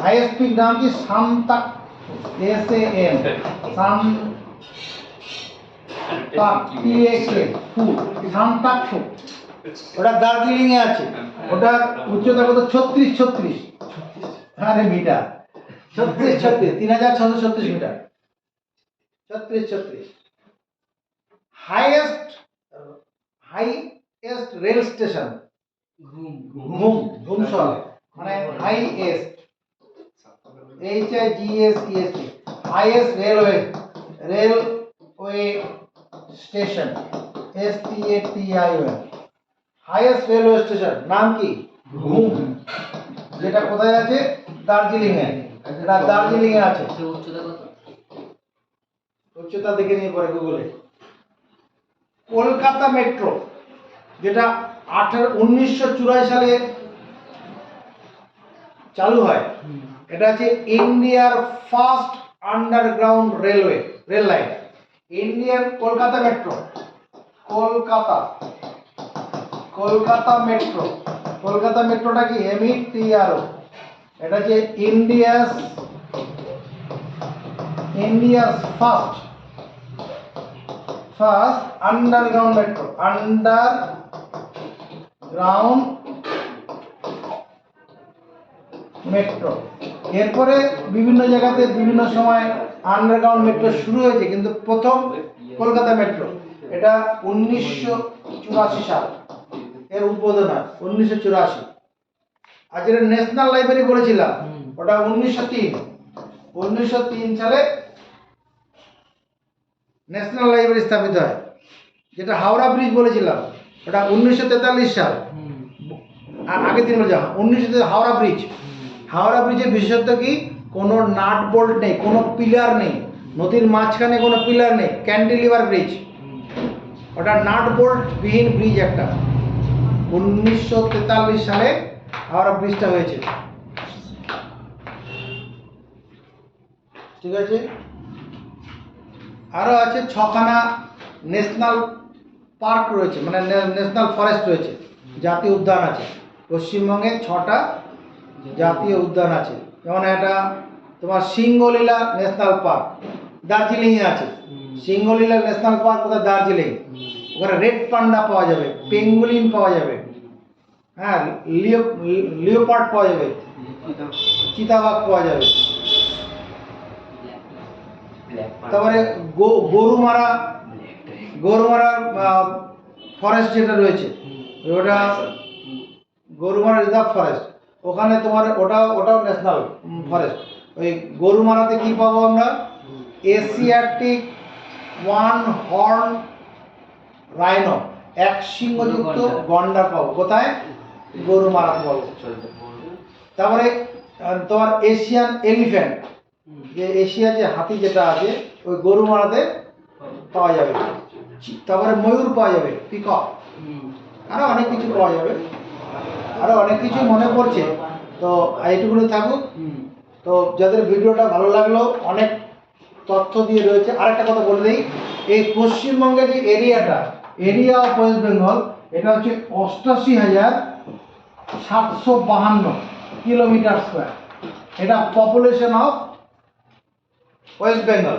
highest peak নাম কি? সান্তাক, সান্তাকফু। ওটা দার্জিলিং এ আছে। ওটার উচ্চতা কত? 36 মিটার। 36 মিটার। 36 হাইয়েস্ট রেল স্টেশন ঘুমসল, মানে highest, HIGHEST, highest railway station, STATION, highest railway station নাম কি? ঘুম। যেটা কোথায় আছে? দার্জিলিং এ। এটা দার্জিলিং এ আছে। উচ্চতা দেখে নিয়ে পরে গুগলে। কলকাতা মেট্রো, যেটা 1984 সালে চালু হয়, এটা হচ্ছে ইন্ডিয়ার first underground rail line. Indian Kolkata metro, Kolkata metro. Kolkata মেট্রোটা কি? METRO। এটা হচ্ছে ইন্ডিয়ার ফার্স্ট আন্ডারগ্রাউন্ড মেট্রো। এরপরে বিভিন্ন জায়গাতে বিভিন্ন সময় আন্ডারগ্রাউন্ড মেট্রো শুরু হয়েছে, কিন্তু প্রথম কলকাতা মেট্রো, এটা 1984 সাল এর উদ্বোধন হয়, 1984। আর যেটা ন্যাশনাল লাইব্রেরি বলেছিলাম, ওটা 1903 সালে ন্যাশনাল লাইব্রেরি স্থাপিত হয়, যেটা হাওড়া ব্রিজ বলেছিলাম, ওটা 1943 সাল। আর আগের দিন বলে 1900 হাওড়া ব্রিজ। হাওড়া ব্রিজের বিশেষত্ব কি? কোনো নাট বোল্ট নেই, কোনো পিলার নেই, নদীর মাঝখানে কোনো পিলার নেই, ক্যান্টিলিভার ব্রিজ। ওটা নাট বোল্ট বিহীন ব্রিজ একটা। 1943 সালে হাওড়া ব্রিজটা হয়েছে। ঠিক আছে, আরও আছে 6খানা ন্যাশনাল পার্ক রয়েছে, মানে ন্যাশনাল ফরেস্ট রয়েছে, জাতীয় উদ্যান আছে। পশ্চিমবঙ্গে 6টা জাতীয় উদ্যান আছে। যেমন একটা তোমার সিঙ্গলীলা ন্যাশনাল পার্ক দার্জিলিংয়ে আছে। সিঙ্গলীলা ন্যাশনাল পার্ক কোথায়? দার্জিলিং। ওখানে রেড পান্ডা পাওয়া যাবে, পেঙ্গুলিন পাওয়া যাবে, হ্যাঁ, লিওপার্ড পাওয়া যাবে, চিতাবাঘ পাওয়া যাবে। তারপরে গরুমারা ফরেস্ট যেটা রয়েছে, ওটা গরুমারা রিজার্ভ ফরেস্ট। ওখানে তোমার ওটাও ন্যাশনাল ফরেস্ট। ওই গরুমারাতে কি পাবো আমরা? এশিয়াটিক ওয়ান হর্ন রাইনো, এক সিংহযুক্ত গন্ডার পাবো। কোথায়? গরুমারাতে পাবো। তারপরে তোমার এশিয়ান এলিফ্যান্ট, যে এশিয়া যে হাতি যেটা আছে, ওই গরুমারাতে পাওয়া যাবে। তারপরে ময়ূর পাওয়া যাবে, পিকক, আরও অনেক কিছু পাওয়া যাবে, আরও অনেক কিছু মনে পড়ছে। তো এইটুকুনি থাকুক। তো যাদের ভিডিওটা ভালো লাগলো, অনেক তথ্য দিয়ে রয়েছে। আরেকটা কথা বলে দিই, এই পশ্চিমবঙ্গের যে এরিয়া অফ ওয়েস্ট বেঙ্গল, এটা হচ্ছে 88,752 কিলোমিটার স্কোয়ার। এটা পপুলেশন অফ ওয়েস্ট বেঙ্গল।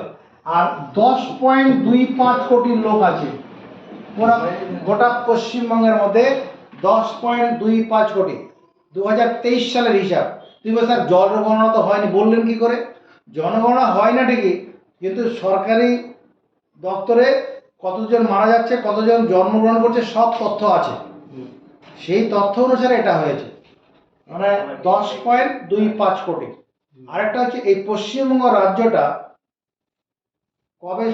আর 10.25 কোটি লোক আছে গোটা পশ্চিমবঙ্গের মধ্যে। 10.25 কোটি 2023 সালের হিসাব। তুই বল স্যার জনগণনা তো হয়নি, বললেন কি করে? জনগণনা হয় না ঠিকই, কিন্তু সরকারি দপ্তরে কতজন মারা যাচ্ছে, কতজন জন্মগ্রহণ করছে, সব তথ্য আছে। সেই তথ্য অনুসারে এটা হয়েছে, মানে 10.25 কোটি। আরেকটা হচ্ছে এই পশ্চিমবঙ্গ রাজ্যটা কবে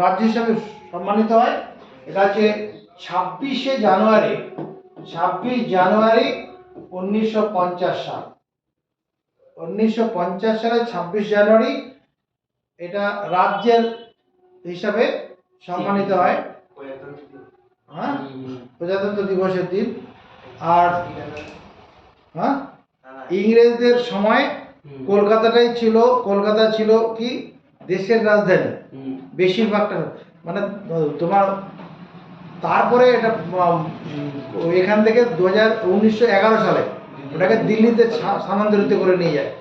রাজ্য হিসাবে সম্মানিত হয়? এটা হচ্ছে 26 জানুয়ারি 1950 সাল। 1950 সালে 26 জানুয়ারি এটা রাজ্যের হিসাবে সম্মানিত হয়, হ্যাঁ, প্রজাতন্ত্র দিবসের দিন। আর হ্যাঁ, ইংরেজদের সময় কলকাতা ছিল কি দেশের রাজধানী বেশিরভাগটা, মানে তোমার। তারপরে এটা এখান থেকে 1911 সালে ওটাকে দিল্লিতে স্থানান্তরিত করে নিয়ে যায়।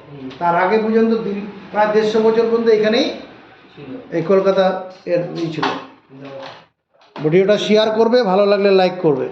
তার আগে পর্যন্ত প্রায় 150 বছর পর্যন্ত এখানেই এই কলকাতা এর ছিল। ভিডিওটা শেয়ার করবে, ভালো লাগলে লাইক করবে।